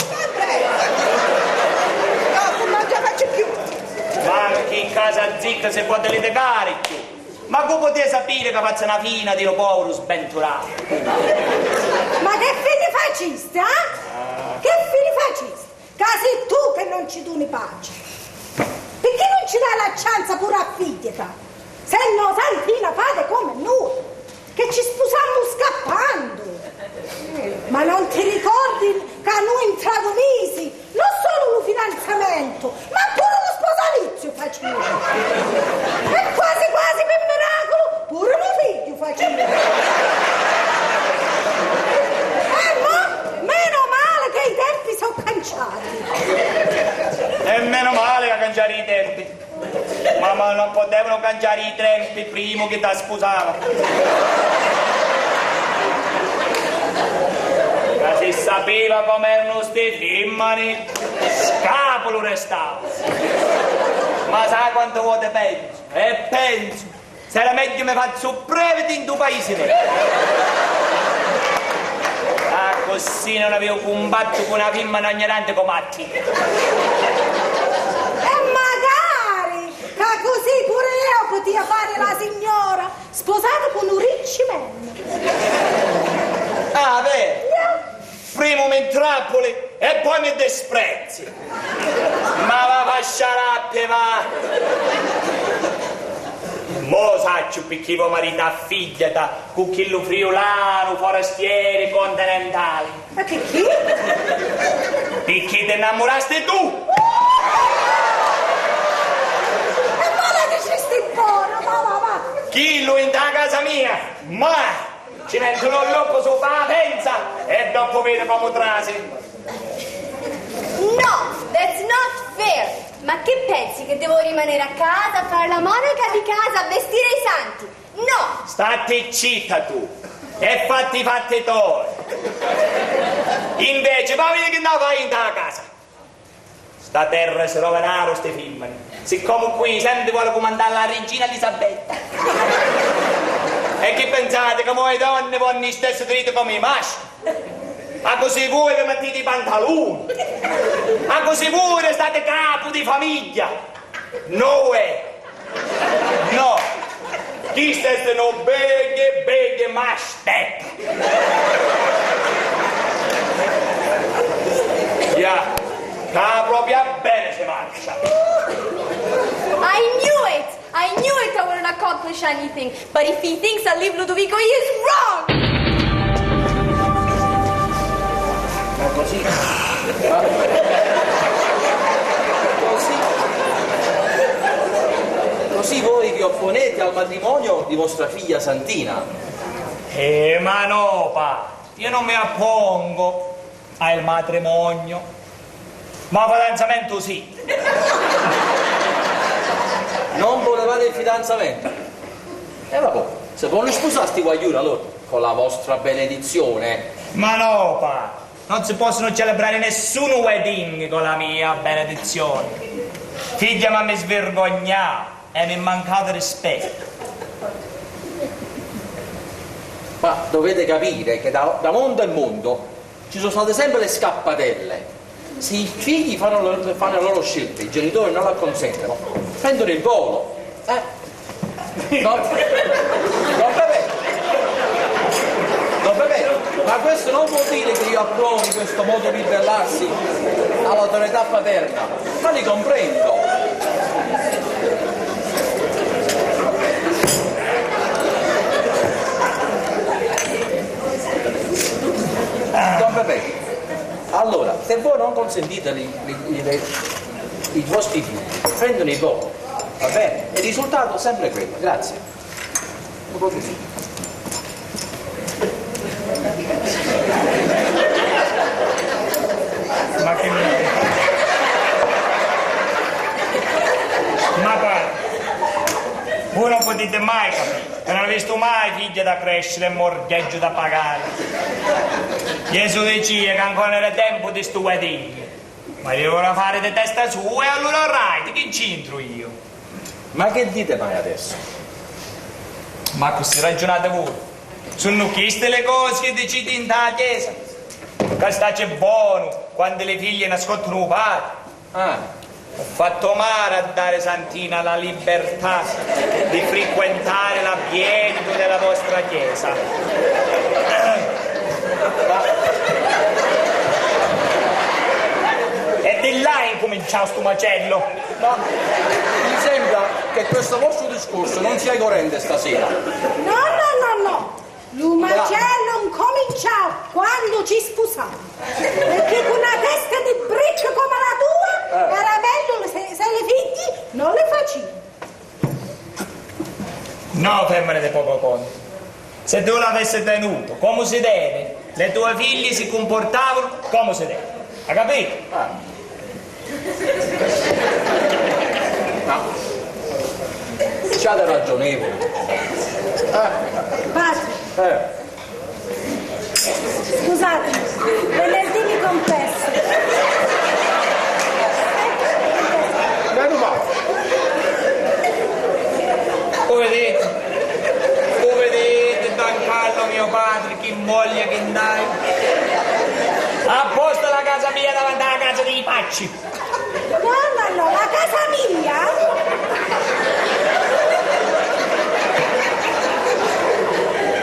No, non ce la faccio più. Ma anche in casa zicca si può litigare più. Ma come potete sapere che faccio una fina di lo povero sventurato? Ma che fine faciste, Che fine faciste? Casi tu che non ci doni pace. Perché non ci dai la chance pure a figliata? Se no, Santina, fate come noi, che ci sposammo scappando. Ma non ti ricordi che a noi in 3 mesi non solo un fidanzamento, ma pure uno sposalizio facevo? E quasi quasi per miracolo pure un figlio facevo. Meno male che i tempi sono canciati. E meno male che cangiare i tempi. Ma non potevano cangiare i tempi prima che ti sposava. Che si sapeva com'erano sti fimmani, scapolo restava. Ma sai quante volte penso? E penso, se era meglio mi faccio breve in due paesi. Ah, così non avevo combattuto con una femmina ignorante come a te. E magari, che così pure io potevo fare la signora, sposata con un ricci man. Ah, vero? Prima mi intrappoli e poi mi disprezzi. Ma va a sciarappe, va. Mo saccio perché vo marito a figlia da cucchillo friulano, forastieri, continentali. Ma che chi? Perché ti innamorasti tu? E ma la dicesti buona, va. Chi lo in da casa mia? Ma ci mettono l'occhio su la pensa e dopo vede come trasi. No, that's not fair. Ma che pensi, che devo rimanere a casa a fare la monaca di casa, a vestire i santi? No! State zitta tu e fatti tuoi. Invece, ma vedi che non vai in da casa. Sta terra si rovinano ste fimmani. Siccome qui sempre vuole comandare la regina Elisabetta. E che pensate che voi donne vanno in stesso dritto come i maschi? Ma così voi vi mettete i pantaloni? Ma così voi restate capo di famiglia? No, no. Chi stesse no beghe mashtep. Ja, ca proprio bene si marcia. I knew it I wouldn't accomplish anything. But if he thinks I leave Ludovico, he is wrong! Ma così voi vi opponete al matrimonio di vostra figlia Santina? Ma no, pa, io non mi oppongo al matrimonio, ma fidanzamento sì. Non volevate il fidanzamento? E vabbè, se vuole sposare sti guagliuri allora, con la vostra benedizione. Ma no, pa, non si possono celebrare nessun wedding con la mia benedizione. Figlia, ma mi svergognavo e mi è mancato rispetto. Ma dovete capire che da mondo in mondo ci sono state sempre le scappatelle. Se i figli fanno le loro scelte, i genitori non la consentono, prendono il volo. Non bene. Ma questo non vuol dire che io approvi questo modo di ribellarsi all'autorità paterna, ma li comprendo. Don Pepe, allora, se voi non consentite i vostri figli, prendono il volo, va bene? Il risultato è sempre quello, grazie. Un po' così. Ma che ma guarda, voi non potete mai capire, non avete visto mai figlie da crescere e mortgaggi da pagare. Gesù dice che ancora era tempo di sto wedding, ma devono fare di testa sua e allora right, che c'entro io? Ma che dite mai adesso? Ma così ragionate voi? Sono queste le cose che decidi in da chiesa? Che sta c'è buono quando le figlie nascondono un padre. Ho fatto male a dare Santina la libertà di frequentare l'ambiente della vostra chiesa. E di là incominciato sto macello. Ma mi sembra che questo vostro discorso non sia coerente stasera. No. Il macello incominciò quando ci sposavamo. Perché con una testa di bricca come la tua era meglio se le figli non le facevi. No, femmine di poco conto. Se tu l'avessi tenuto come si deve, le tue figlie si comportavano come si deve. Hai capito? siate ragionevoli. Padre, scusate, venerdì mi confesso. Meno male. Come vedete, Don Carlo, mio padre, chi voglia che dai. A posto la casa mia davanti alla casa dei pacci. No, la casa mia?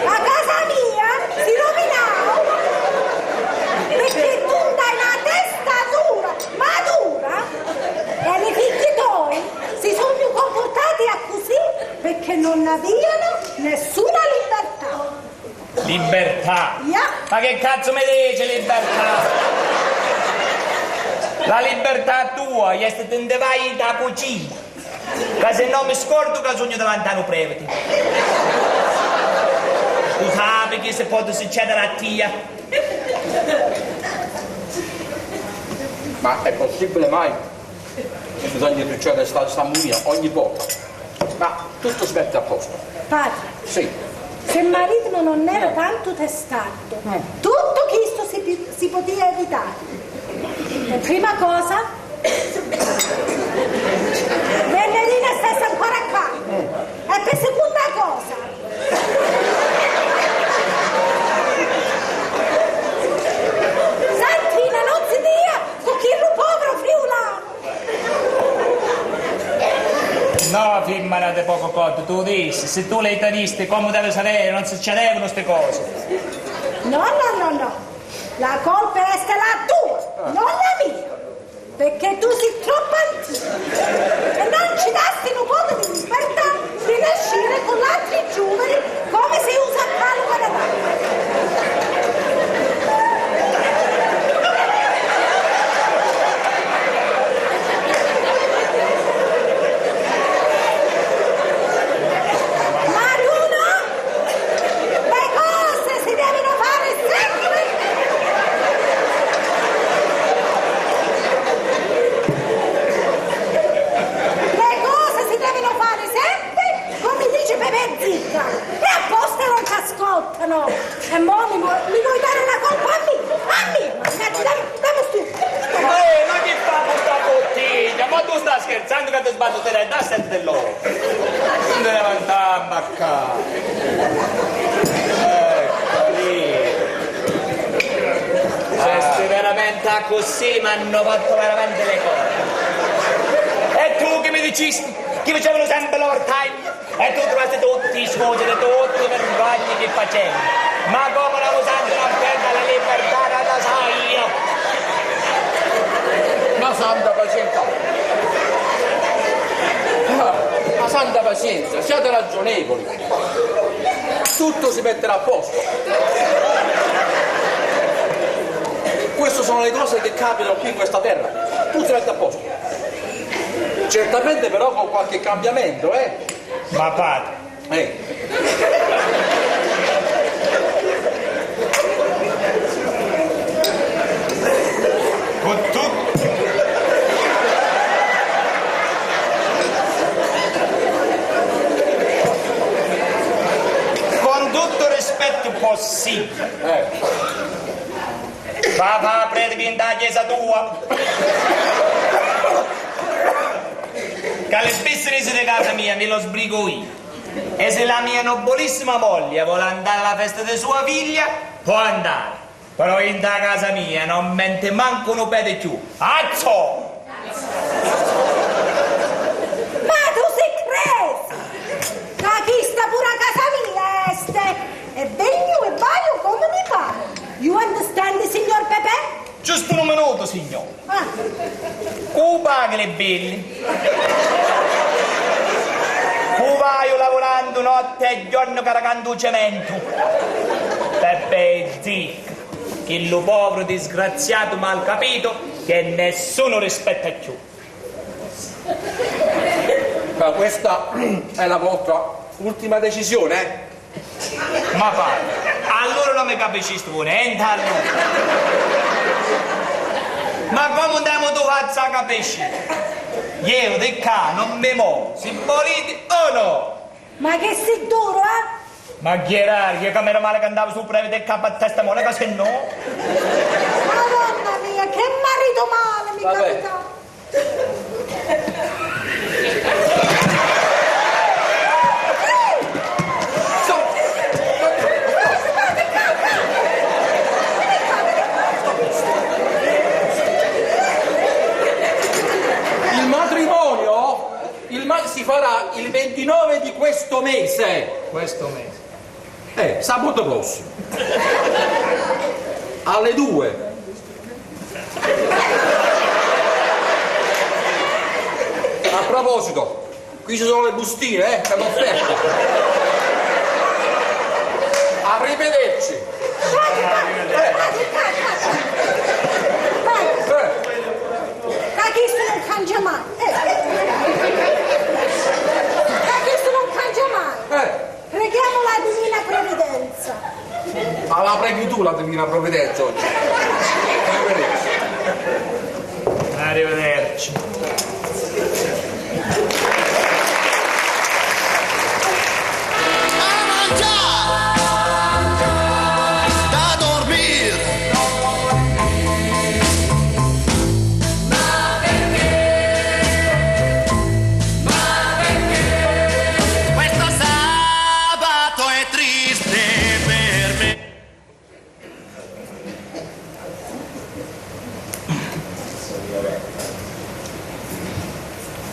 La casa mia si rovinava perché tu dai una testa dura, madura, e le figlie tuoi si sono comportati a così perché non avevano nessuna libertà. Libertà? Yeah. Ma che cazzo mi dice libertà? La libertà tua è stata in vai da cucina. Che se non mi scordo che sogno davanti a un previti. Tu sai che se può succedere a tia? Ma è possibile mai che bisogna succedere sta muia ogni volta? Ma tutto si mette a posto. Padre, Sì. se il marito non era tanto testardo, tutto questo si poteva evitare. Per prima cosa, Venerina stessa ancora qua. E per seconda cosa, Santina non si dia con chi il povero friulano. No, fimmanate poco cotto, tu dici, se tu le italisti come deve sapere, non succedevano queste cose. No, la colpa è la tua, non la mia, perché tu sei troppo antico e non ci dasti un po' di libertà di nascere con altri giovani come si usa qua al Canada. E apposta non ti ascoltano. E mo mi vuoi dare la colpa a me? Dammi tu. Ma che fa questa bottiglia? Ma tu stai scherzando che ti sbattuterai da sette loro? Non te ne vantare a baccare. Ecco lì. Se veramente così mi hanno fatto veramente le cose. E tu che mi dicisti? Che facevano sempre l'overtime? E tu trovasti tutti i scusi, tutti i vergogni che facevi. Ma come la usando la perdere la libertà, non la sai io. Ma santa pazienza. Ma santa pazienza, siate ragionevoli. Tutto si metterà a posto. Queste sono le cose che capitano qui in questa terra. Tutto si mette a posto. Certamente però con qualche cambiamento, Ma padre. Con tutto rispetto possibile. Va prendi da chiesa tua. Che le spesse di casa mia me lo sbrigo io. E se la mia nobilissima moglie vuole andare alla festa di sua figlia, può andare. Però in da casa mia non mente manco un pede più. Azzo! Ma tu sei preso! Da chi sta pure a casa mia, este! E vengo e vaio come mi pare. You understand, signor Pepe? Giusto un minuto, signore. Paghi le belli. Vai lavorando notte e giorno caricando cemento. Peppe zitto, che lo povero disgraziato mal capito che nessuno rispetta più. Ma questa è la vostra ultima decisione, Ma padre, allora non mi capisci tu, niente allora. Ma come andiamo tu a capisci? Io di qua non mi muovo, si volete o no? Ma che sei duro, eh? Ma Gherardo, che meno male che andavo sul breve del capo a testa monaca, se no... Madonna mia, che marito male mi Vabbè. capita. Il matrimonio si farà il 29 di questo mese. Questo mese. Sabato prossimo. Alle 2. A proposito, qui ci sono le bustine, per l'offerta. Arrivederci. Questo non cangia mai. Questo non cangia mai. Preghiamo la Divina Provvidenza. Ma la preghi tu la Divina Provvidenza oggi. Arrivederci. Arrivederci.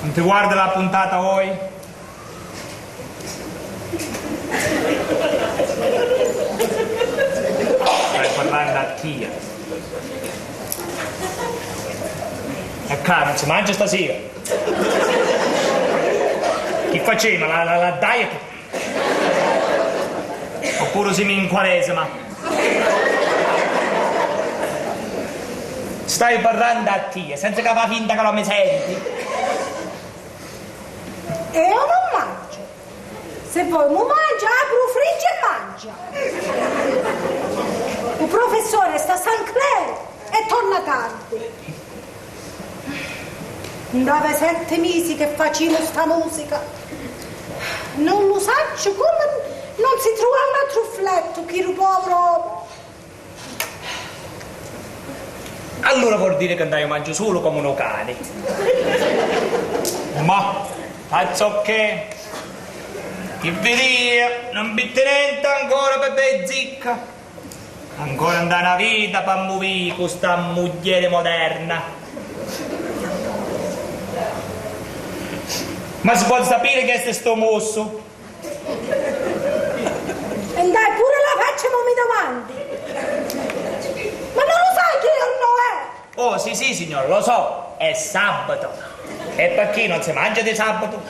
Non ti guarda la puntata voi? Stai parlando a Tia. E cara, non si mangia stasera. Chi faceva? La diet? Oppure siamo in quaresima? Stai parlando a Tia, senza che fa finta che non mi senti? E io non mangio. Se vuoi mu mangia, apro frigge e mangia. Il professore sta a San Clero e torna tardi. Dava 7 mesi che facevo sta musica. Non lo saccio come non si trova un altro fletto che il povero uomo. Allora vuol dire che andai a mangiare solo come un cane. Ma faccio che chi via non bitte niente ancora per te zicca. Ancora andare una vita per muovere con sta moglie moderna. Ma si può sapere che è sto mosso? E dai pure la faccia mi davanti. Ma non lo sai che io no è? Oh sì sì signore, lo so, è sabato. E per chi non si mangia di sabato? Non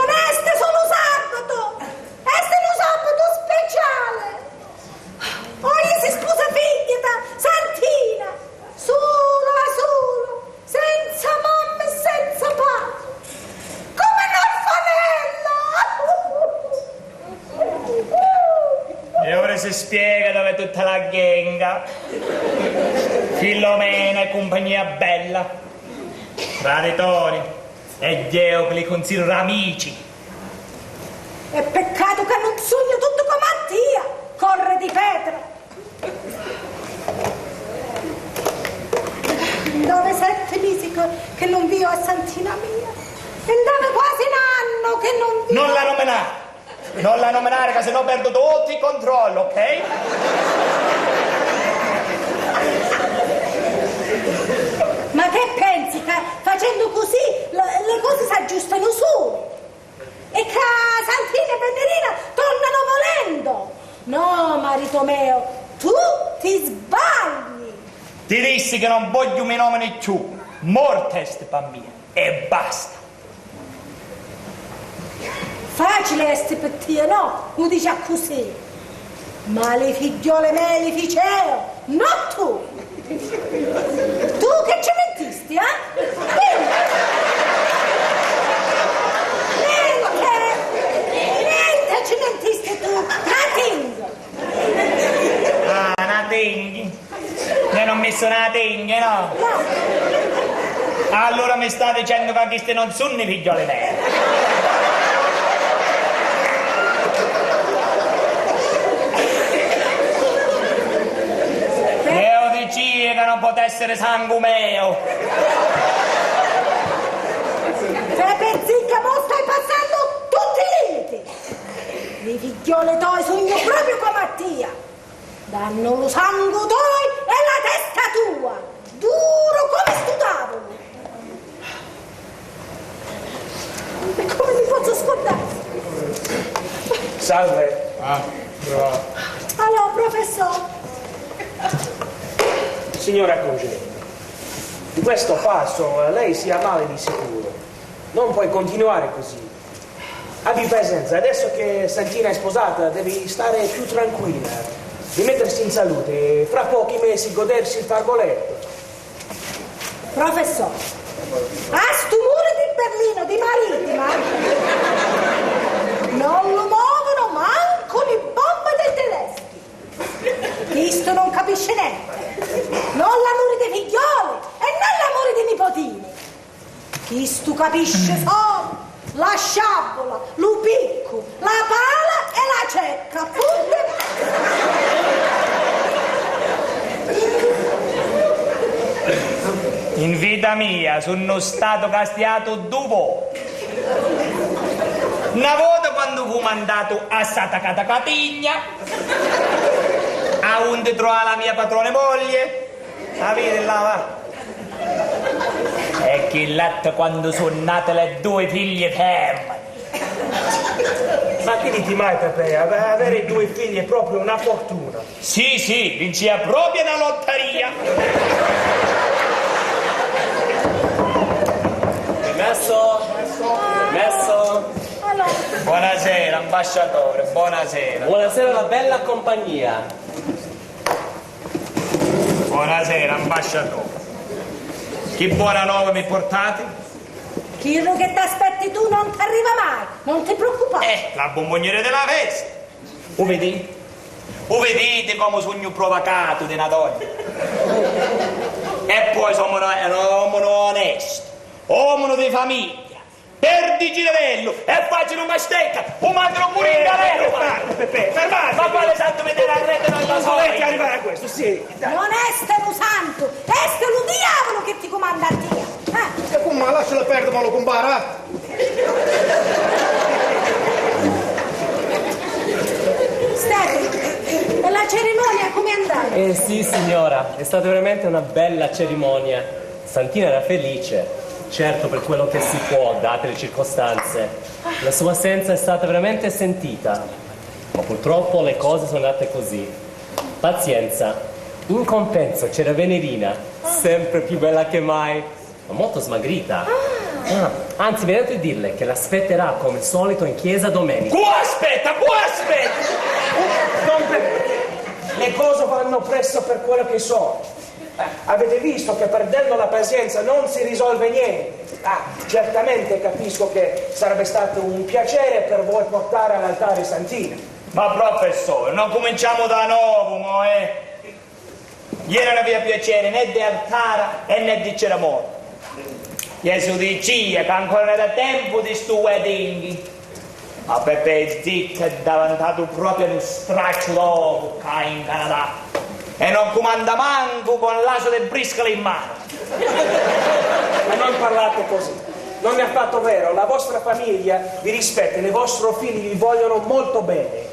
è solo sabato, è un sabato speciale. Oggi si sposa figlia da Santina, sola, senza mamma e senza padre, come un orfanello. E ora si spiega dove è tutta la gang. Filomena e compagnia bella. Traditori. E io che li considero amici. È peccato che non sogno tutto come Mattia, corre di Petra. Dove 7 mesi che non vivo a Santina mia. E dove quasi un anno che non vivo. Non la nominare. Non la nominare, che se no perdo tutti i controlli, ok? Ma che pensi che facendo così le cose si aggiustano su? E che Santina e Venerina tornano volendo? No, marito mio, tu ti sbagli. Ti dissi che non voglio mi nomini più. Mortest bambina. E basta. Facile essere per te, no? Lo dici così. Ma le figliole me le ficevo, non tu. Tu che ci mentisti, eh? Niente ci mentiste tu, nothing. Ah, nothing. Se non mi sono a tegna, no? No. Allora mi sta dicendo che questi non sono i figlioli miei. Io dicevo che non potesse essere sangue mio. Per zicca, mo stai passando tutti i limiti. Le figliole tue sogno proprio come Mattia. Danno lo sangue tuoi e la testa tua. Duro come sto tavolo. E come mi posso scordare? Salve. Bravo. Allora, professore. Signora Congelini, di questo passo lei si ammala di sicuro. Non puoi continuare così. Abbi presenza, adesso che Santina è sposata devi stare più tranquilla, rimettersi in salute e fra pochi mesi godersi il pargoletto. Professore, a sto muro di Berlino, di Marittima, non lo muovono manco le bombe dei tedeschi. Questo non capisce niente. Non l'amore dei figlioli e non l'amore dei nipotini. Questo capisce solo la sciabola, lo picco, la pala e la cecca, appunto. In vita mia sono stato castigato 2 volte. Una volta quando fu mandato a Santa Catacatigna, a onde trovare la mia padrona moglie, a vedere là, va. E che latte quando sono nate le 2 figlie femmine. Ma che dici mai, Pepe? Avere 2 figli è proprio una fortuna. Sì, vincia proprio una lotteria. Permesso. Allora, Buonasera, ambasciatore, buonasera. Buonasera, una bella compagnia. Buonasera, ambasciatore. Che buona nuova mi portate? quello che ti aspetti tu non ti arriva mai, non ti preoccupare. La bomboniera della festa. O vedete? O vedete come sogno provocato di una donna? E poi sono un uomo onesto, uomo di famiglia. Perdi Girevello e facciano una stecca, o mandano pure in galera. Fermate! Ma quale santo vedere la rete non la so. Dovete arrivare a questo, sì. Non è lo santo, è lo diavolo che ti comanda a Dio. E come lascialo perdere, ma lo compara? Stefano, e la cerimonia come è andata? Sì, signora, è stata veramente una bella cerimonia. Santina era felice. Certo, per quello che si può, date le circostanze. La sua assenza è stata veramente sentita, ma purtroppo le cose sono andate così. Pazienza. In compenso c'era Venerina, sempre più bella che mai, ma molto smagrita. Anzi, venite a dirle che l'aspetterà come solito in chiesa domenica. Aspetta! Non le cose vanno presto per quello che sono. Avete visto che perdendo la pazienza non si risolve niente. Certamente capisco che sarebbe stato un piacere per voi portare all'altare Santina. Ma professore, non cominciamo da nuovo, Ieri non aveva piacere né di altare né di cerimonia. Gesù diceva che ancora non era tempo di sto wedding. Ma Pepe Zic è diventato proprio un straccio d'uovo qua in Canada. E non comanda manco con l'aso del briscola in mano. Ma non parlate così. Non è affatto vero. La vostra famiglia vi rispetta, i vostri figli vi vogliono molto bene.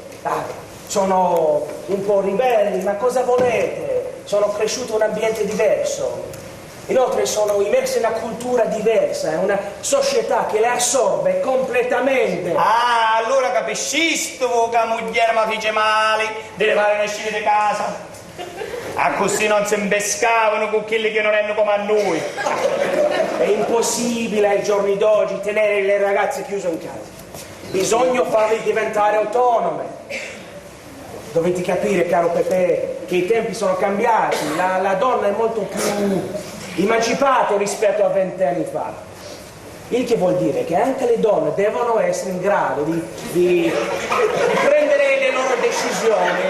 Sono un po' ribelli, ma cosa volete? Sono cresciuto in un ambiente diverso. Inoltre sono immersi in una cultura diversa, è una società che le assorbe completamente. Allora capisci che la moglie mi fece male, deve fare uscire di casa. Così non si imbescavano con quelli che non hanno come a noi. È impossibile ai giorni d'oggi tenere le ragazze chiuse in casa. Bisogna farle diventare autonome. Dovete capire, caro Pepe, che i tempi sono cambiati. La donna è molto più emancipata rispetto a 20 anni fa. Il che vuol dire che anche le donne devono essere in grado di prendere le loro decisioni,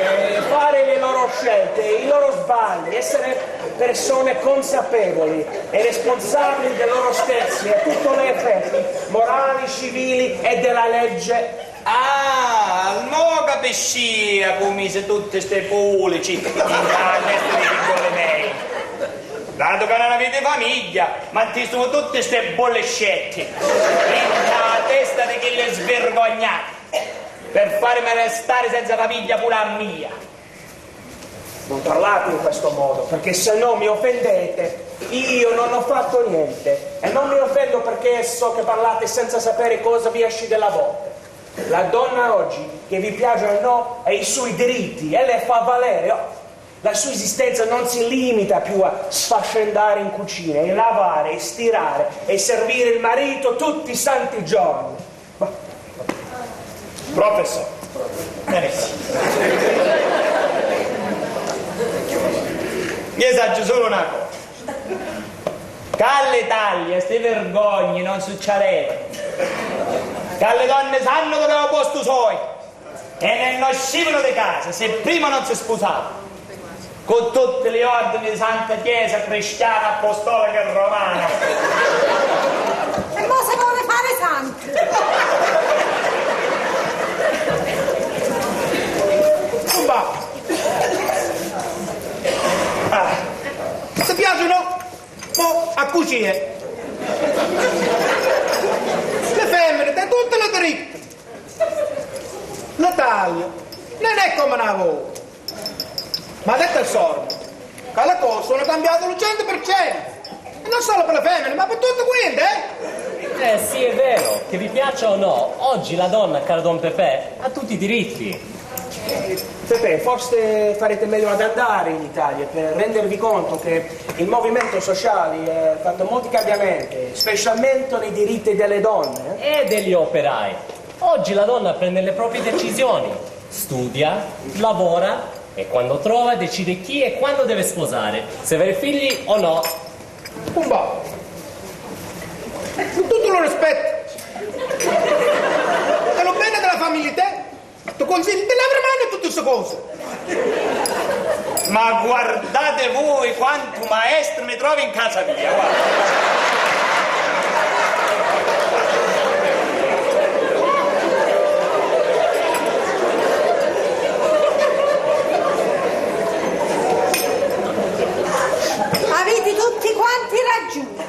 fare le loro scelte, i loro sbagli, essere persone consapevoli e responsabili dei loro stessi a tutti gli effetti, morali, civili e della legge. Ah, non capisci come se tutte ste pulici in testa di piccole mei. Dato che non avete famiglia, ma ti sono tutte ste bollescette in testa di chi le svergognate per farmi restare senza famiglia pure a mia. Non parlate in questo modo, perché se no mi offendete. Io non ho fatto niente e non mi offendo perché so che parlate senza sapere cosa vi esce dalla bocca. La donna oggi, che vi piace o no, ha i suoi diritti e le fa valere. Oh, la sua esistenza non si limita più a sfascendare in cucina, e lavare, e stirare e servire il marito tutti i santi giorni. Professore, io saggio solo una cosa. Che all'Italia ste vergogne non succedevano. Che le donne sanno dove ho posto suoi e non uscivano di casa se prima non si sposavano. Con tutte le ordini di Santa Chiesa cristiana, apostolica e romana. E mo se vuole fare santo. Non va. Se piacciono, mo a cucire. Le femmine, da tutte le dritte. L'Italia non è come una volta. Ma detto il sordo, che le cose sono cambiate al 100%. E non solo per le femmine, ma per tutte quinte, Sì, è vero, che vi piaccia o no, oggi la donna, caro Don Pepe, ha tutti i diritti. Pepe, forse farete meglio ad andare in Italia per rendervi conto che il movimento sociale ha fatto molti cambiamenti, specialmente nei diritti delle donne. E degli operai. Oggi la donna prende le proprie decisioni, studia, lavora e quando trova decide chi e quando deve sposare, se avere figli o no. un po'. Con tutto lo rispetto. Per lo bene della famiglia ti consiglio di lavare mano a tutte queste cose. Ma guardate voi quanto maestro mi trovi in casa mia, guarda. Avete tutti quanti ragione.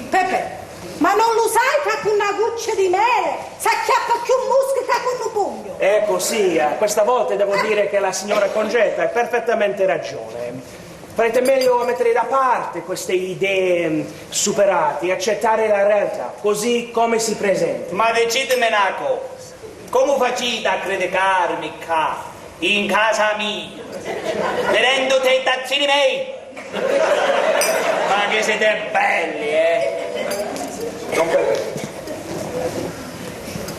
Pepe, ma non lo sai che con una goccia di mele si acchiappa più muschi che con un pugno? Ecco, sì, questa volta devo dire che la signora Concetta ha perfettamente ragione. Farete meglio a mettere da parte queste idee superate e accettare la realtà, così come si presenta. Ma decidimi una cosa, come facite a criticarmi qua, in casa mia, vedendo tentazioni miei? Ma che siete belli, Non Pepe.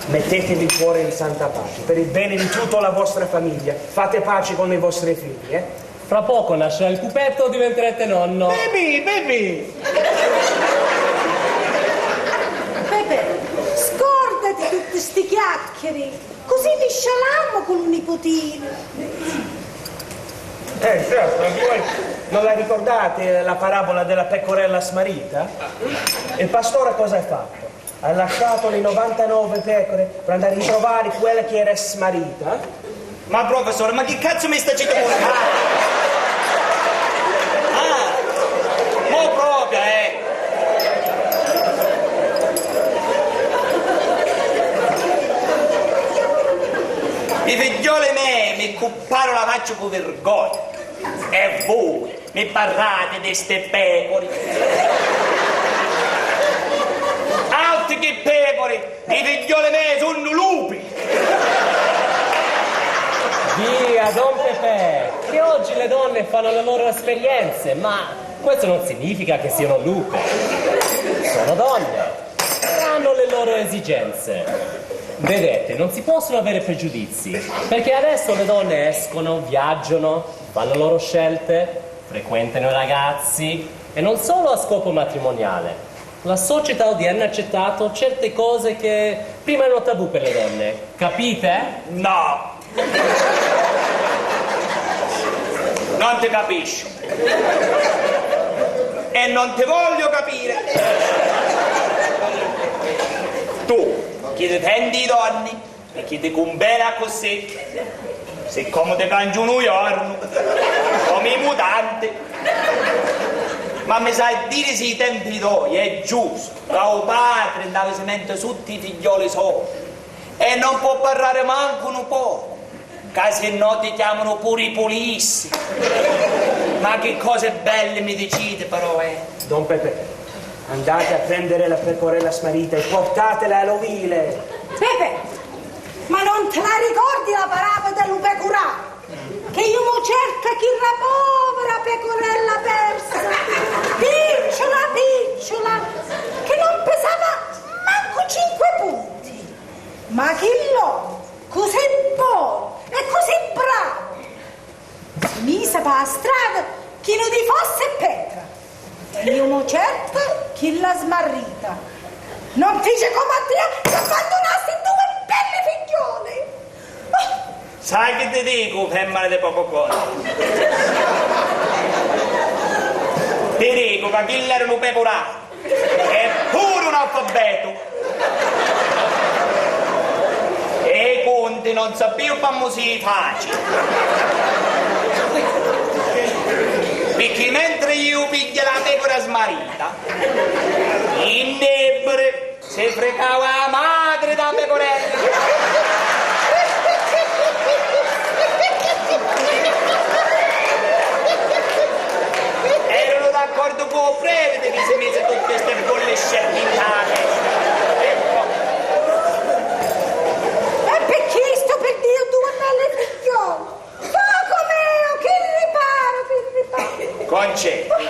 Mettetevi fuori in santa pace, per il bene di tutta la vostra famiglia. Fate pace con i vostri figli, Fra poco nascerà il pupetto, diventerete nonno. Baby, baby. Pepe, scordati tutti sti chiacchieri, così vi scialammo con un nipotino. Certo, voi non la ricordate la parabola della pecorella smarrita? Il pastore cosa ha fatto? Ha lasciato le 99 pecore per andare a ritrovare quella che era smarrita. Ma professore, ma che cazzo mi sta dicendo comunicare? Mo proprio, I figlioli miei mi cupparo la faccia con vergogna. E voi mi parlate di ste pecore. Altri che pecore, i figlioli miei sono lupi. Via, Don Pepe, che oggi le donne fanno le loro esperienze, ma questo non significa che siano lupe. Sono donne, hanno le loro esigenze. Vedete, non si possono avere pregiudizi, perché adesso le donne escono, viaggiano, fanno le loro scelte, frequentano i ragazzi, e non solo a scopo matrimoniale. La società odierna ha accettato certe cose che prima erano tabù per le donne, capite? No! Non ti capisci. E non ti voglio capire. Tu, chi ti tendi i donni e chi ti cumbera così, siccome ti cangi un giorno, come i mutanti. Ma mi sai dire se i tempi tuoi è giusto, che il padre andava si mette tutti i figlioli soli e non può parlare manco un po', che se no ti chiamano pure i pulissi. Ma che cose belle mi decide però, Don Pepe, andate a prendere la pecorella smarrita e portatela all'ovile. Pepe, ma non te la ricordi la parabola dell'upecurato? Che io mo cerca chi la povera pecorella persa, picciola, che non pesava manco 5 punti. Ma chi l'ho, così buono e così bravo. Si mise per la strada chi non di fosse Petra. E io mo cerca chi l'ha smarrita. Non fece come a te che abbandonassi 2 belle figliole. Sai che ti dico, femmina di poco conto? Ti dico che chi era un pecorato è pure un alfabeto. E i conti non sa più come si faccia. Perché mentre io piglio la pecora smarrita, in nebbere si fregava la madre da pecorella. Erano d'accordo con il prevede che si mise tutte queste bolle scerminate. E perché sto per dire 2 belle figliole? Poco meno, che riparo. Concetti,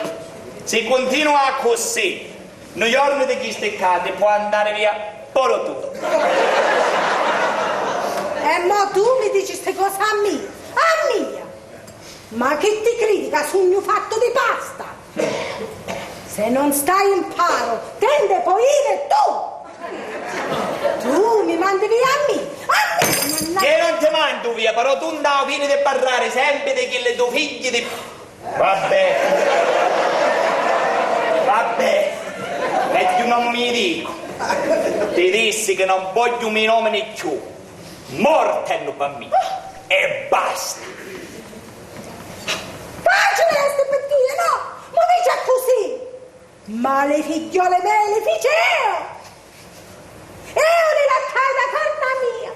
se continua così, non giorno di chi steccate può andare via pure tu. E mo tu mi dici queste cose a mia? A mia? Ma che ti critica su un mio fatto di pasta? Se non stai in paro, tende poiire tu! Tu mi mandi via a me! Che non ti mando via, però tu andavi fine di parlare sempre di che le tue figlie di... Vabbè, e tu non mi dico. Ti dissi che non voglio mi nomini più. Mortello per me. E basta. Facile per dire, no? Ma dice così! Ma le figliole me le fece io! Io li raccai da carna mia!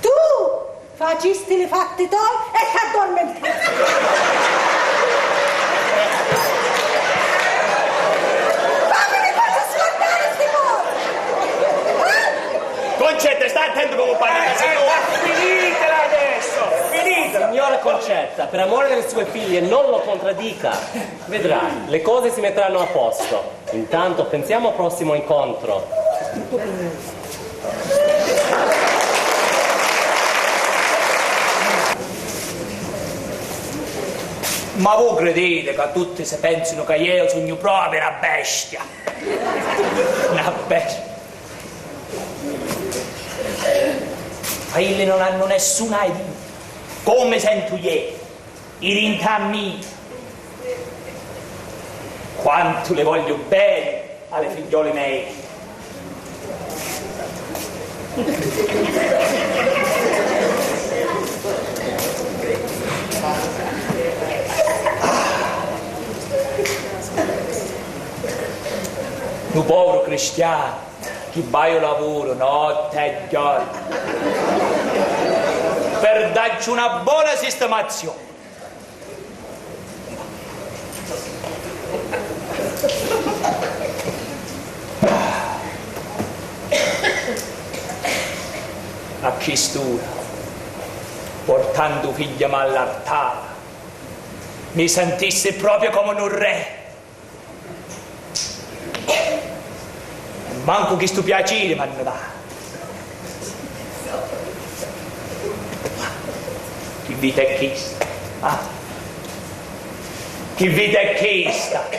Tu facisti le fatti tuoi e ti addormentati! Fammi mi faccio scordare queste cose! Concetta, stai attento come parli. Finitela adesso! Finitela! Signora Concetta, per amore delle sue figlie non lo contraddica. Vedrai, le cose si metteranno a posto. Intanto pensiamo al prossimo incontro. Ma voi credete che tutti si pensano che io sono proprio una bestia? Una bestia. Ma io non hanno nessuna idea. Come sento io, i rintammi. Quanto le voglio bene alle figliole mie. Un povero cristiano che vai lavoro notte e giorno per darci una buona sistemazione. A chi stura, portando figlia all'altare, mi sentissi proprio come un re. Manco che sto piacere mi hanno dato. Che vita è questa? Ah? Che vita è questa?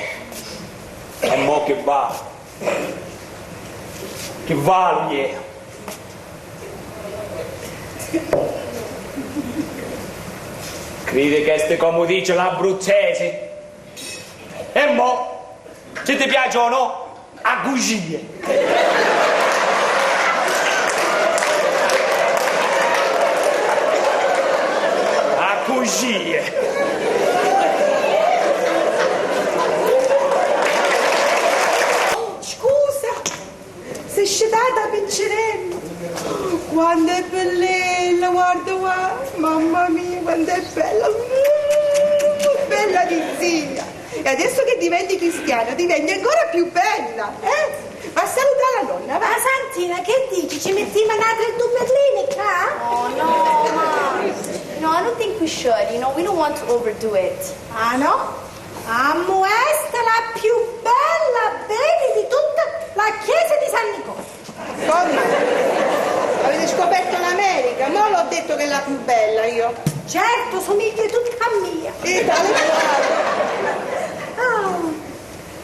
E mo che va? Che vale io? Credi che ste come dice l'abruzzese? E mo, se ti piace o no, a cucine. A cucine. Scusa, sei scetata piccerella. Quando è bella, guarda, mamma mia, quando è bella. Bella di zia. E adesso che diventi cristiana diventi ancora più bella, eh? Va a salutare la nonna, va. Ma Santina, che dici? Ci mettiamo un'altra due perline qua? Oh, no, Mom. No, I don't think we should. You know, we don't want to overdo it. Ah no? Ammo est la più bella baby di tutta la chiesa di San Nicola. Come? Avete scoperto l'America? Mo l'ho detto che è la più bella io. Certo, somiglia tutta a mia. E tale quale. Oh,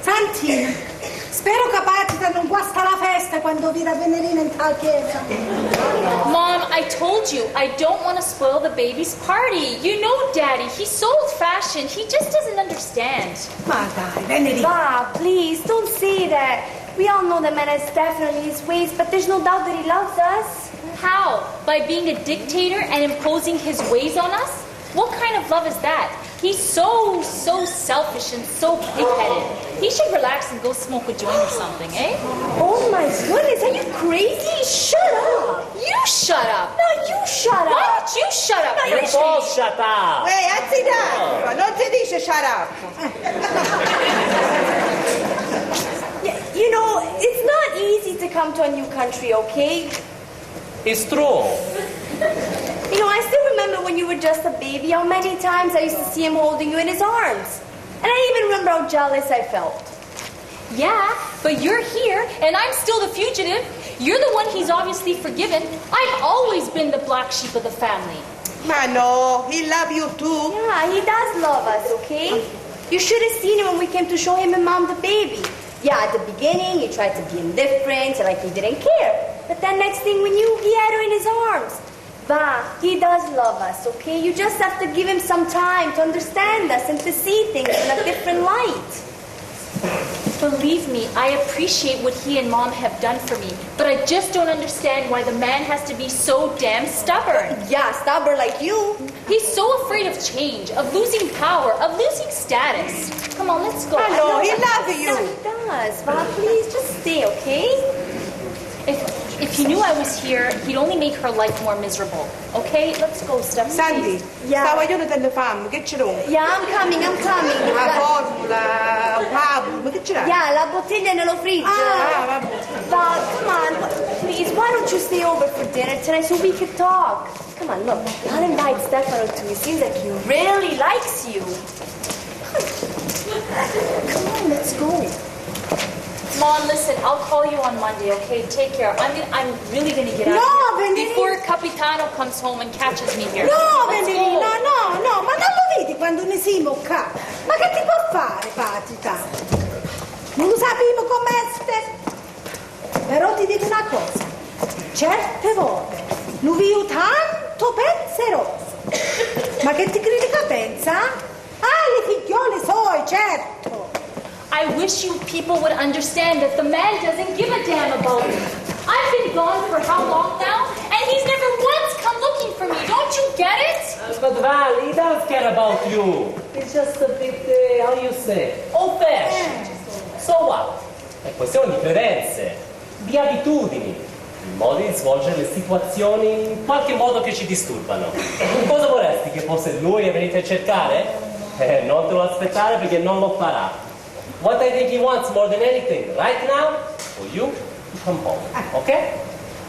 Santina, spero che Patita non guasta la festa quando vira Venerina in tal chiesa. Mom, I told you, I don't want to spoil the baby's party. You know Daddy, he's so old-fashioned. He just doesn't understand. Ma dai, Venerina. Bob, please, don't say that. We all know that man has definitely his ways, but there's no doubt that he loves us. How? By being a dictator and imposing his ways on us? What kind of love is that? He's so selfish and so pig-headed. He should relax and go smoke a joint or something, eh? Oh my goodness, are you crazy? Shut up! You shut up! No, you shut Why up! don't you shut up? Non può shut up! Anzi, non si dice shut up. You know, it's not easy to come to a new country, okay? It's true. You know, I still remember when you were just a baby, how many times I used to see him holding you in his arms. And I even remember how jealous I felt. Yeah, but you're here, and I'm still the fugitive. You're the one he's obviously forgiven. I've always been the black sheep of the family. Ma no, he love you too. Yeah, he does love us, okay? You should have seen him when we came to show him and Mom the baby. Yeah, at the beginning, he tried to be indifferent, like he didn't care. But then next thing we knew, he had her in his arms. Va, he does love us, okay? You just have to give him some time to understand us and to see things in a different light. Believe me, I appreciate what he and Mom have done for me, but I just don't understand why the man has to be so damn stubborn. Yeah, stubborn like you. He's so afraid of change, of losing power, of losing status. Come on, let's go. I know, he loves Yeah, you. he does. Va, please, just stay, okay? If he knew I was here, he'd only make her life more miserable. Okay, let's go, Steph. Sandy, Yeah. stavo io delle fame, che ce l'ho? Yeah, I'm coming. Una formula, un pub, ma che ce l'hai? Yeah, la bottiglia nello frigo. vabbè. Va, come on, please, why don't you stay over for dinner tonight so we can talk? Come on, look, I'll invite Stefano too. It seems like he really likes you. Come on, let's go. Mom, listen, I'll call you on Monday, okay? Take care. I'm really gonna get out No, of here Venerina. before Capitano comes home and catches me here. No, Let's Venerina, go. no, ma non lo vedi quando ne siamo qua? Ma che ti può fare, Patita? Non lo sappiamo com'è. Però ti dico una cosa. Certe volte lo vedo tanto penseroso. Ma che ti credi che pensa? Ah, le figliole soi, certo. I wish you people would understand that the man doesn't give a damn about me. I've been gone for how long now? And he's never once come looking for me. Don't you get it? But Val, he does care about you. It's just a bit, how you say, old-fashioned. So what? È questione di credenze, di abitudini, di modi di svolgere le situazioni in qualche modo che ci disturbano. Cosa vorresti che fosse lui a venire a cercare? Non te lo aspettare perché non lo farà. What I think he wants more than anything right now, for you to come home, okay?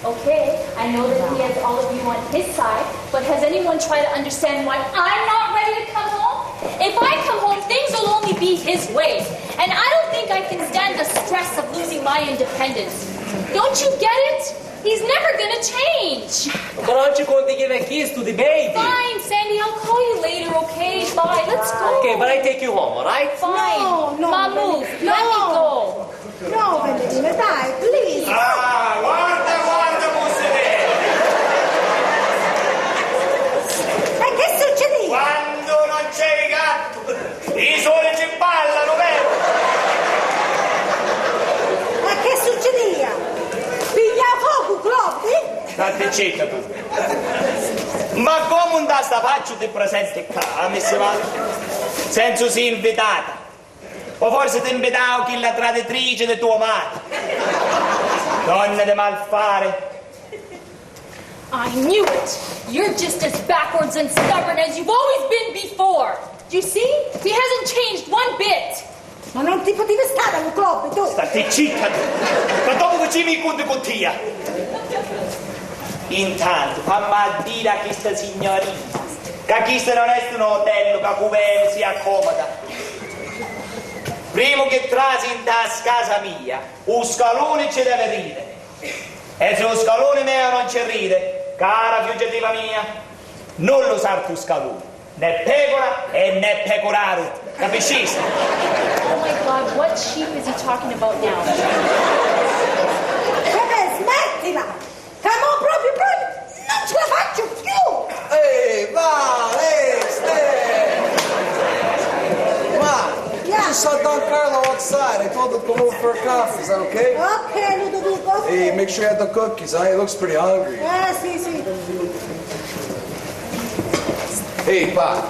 Okay, I know that he has all of you on his side, but has anyone tried to understand why I'm not ready to come home? If I come home, things will only be his way. And I don't think I can stand the stress of losing my independence. Don't you get it? He's never gonna change. But aren't you going to give a kiss to the baby? Fine, Sandy, I'll call you later, okay? Bye, let's go. Okay, but I take you home, all right? Fine. No, Mom, move. no. Let me go. No, Venerina, dai, please. Ah, guarda, Mussolini! Che succede? Quando zitta tu. Ma come non sta faccia ti presenti qua, mi si va? Senza si invitata. O forse ti invitavo chi la traditrice di tua madre. Donne di malfare. I knew it! You're just as backwards and stubborn as you've always been before! Do you see? He hasn't changed one bit! Ma non ti potevi stare al club, tu! State zitta tu! Ma dopo che ci mi conti con tia? Intanto, fammi a dire a questa signorina che questo non è un hotel che Cubene si accomoda. Prima che trasi in casa mia, un scalone ci deve ridere. E se lo scalone mio non ci ride, cara fuggitiva mia, non lo sa tu scalone, né pecora e né pecoraro, capisci? Oh my God, what sheep is he talking about now? Vabbè, smettila! Che mo proprio, non ce la faccio più! Ehi, va, Ma, Yeah. just saw Don Carlo outside. I told him to come over for a coffee. Is that okay? Ok, Ludovico, ok. Hey, make sure you have the cookies, huh? He looks pretty hungry. Sì. Ehi, pa.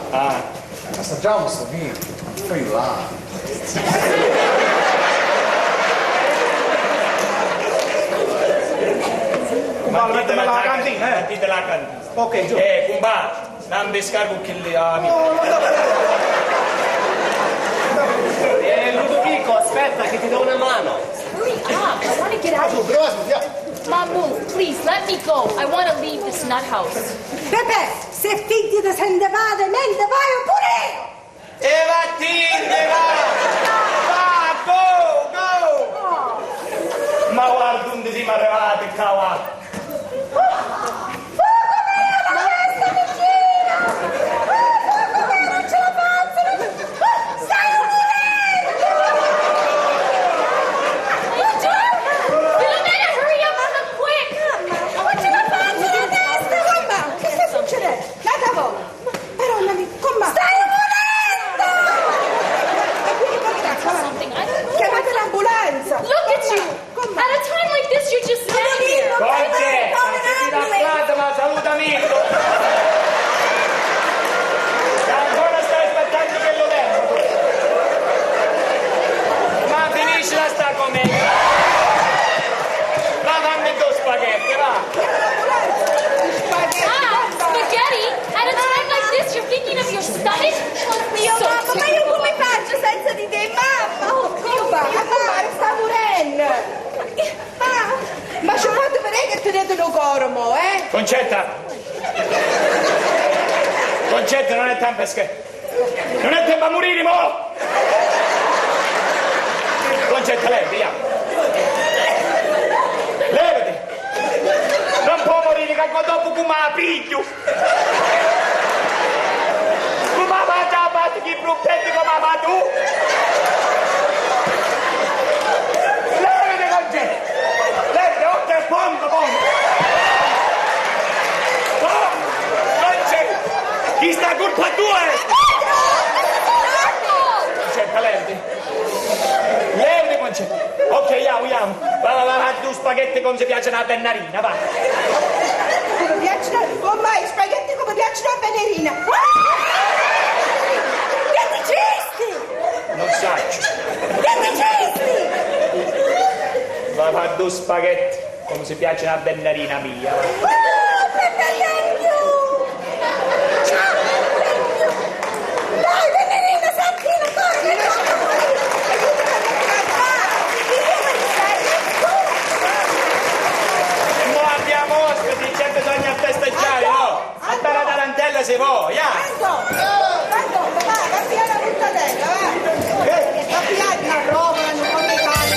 Assaggiamo sto vino. Fai là. Mettete la cantina, mettete la cantina. Ok, giù. Compa, non mi scargo che li amici. Ludovico, aspetta che ti do una mano. Hurry up! I want to get out of here. Mom, move, please, let me go. I want to leave this nut house. Pepe, se figli di se ne vada, mente vai oppure io! E vattene, va, go! Ma guarda, dove siamo arrivati, cavolo? Look at you! At a time like this, you're just standing here. Conte, ma salutami! Ancora stai aspettando che lo venga? Ma finiscila sta commedia! Va, fammi due spaghetti, va! Spaghetti? At a time like this, you're thinking of your stomach? Mamma, ma io come faccio senza di te, mamma? Sta morendo! Ma ci fate vedere che tenete lo cormo, eh? Concetta, non è tempo non è tempo a morire, mo! Concetta, lei, via! Levati! Non può morire, che dopo come la piglio! Come la faccio a parte chi brupetti come la fa tu? Levati, Concetta! Levati, oltre il fondo! Chi sta colpa tua? Concetta, levati. Levati, Concetta. Ok, andiamo. Va, tu spaghetti come si piacciono a Bennarina, va. Come piacciono? Ormai spaghetti come piacciono a Venerina. Che dicesti? Non saccio. Che dicesti? Va, due spaghetti come si piacciono a Bennarina mia. Dai, Venerina, Santino, corri! Non abbiamo ospiti, c'è bisogno a festeggiare, no? A bella tarantella se vuoi, Tanto, va, cambiare la buttadella, va. Cambiare la roba, non mi fanno.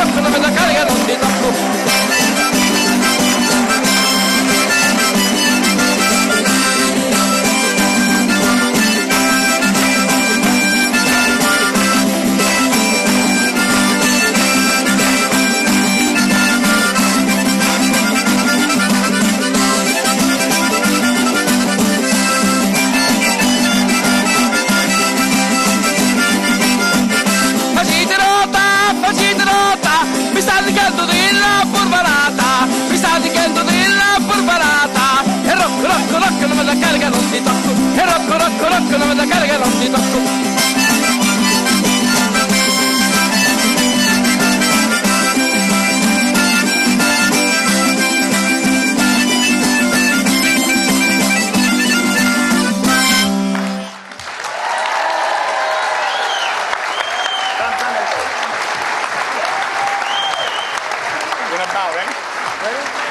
rocco, non me la carica, non ti tocco. Facite nota, mi sta dicendo della burbarata, mi sta dicendo della burbarata. E rocco, rocco, rocco, non me la carica, non ti tocco. E rocco, rocco, rocco, non me la carica, non ti tocco.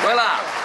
Voilà.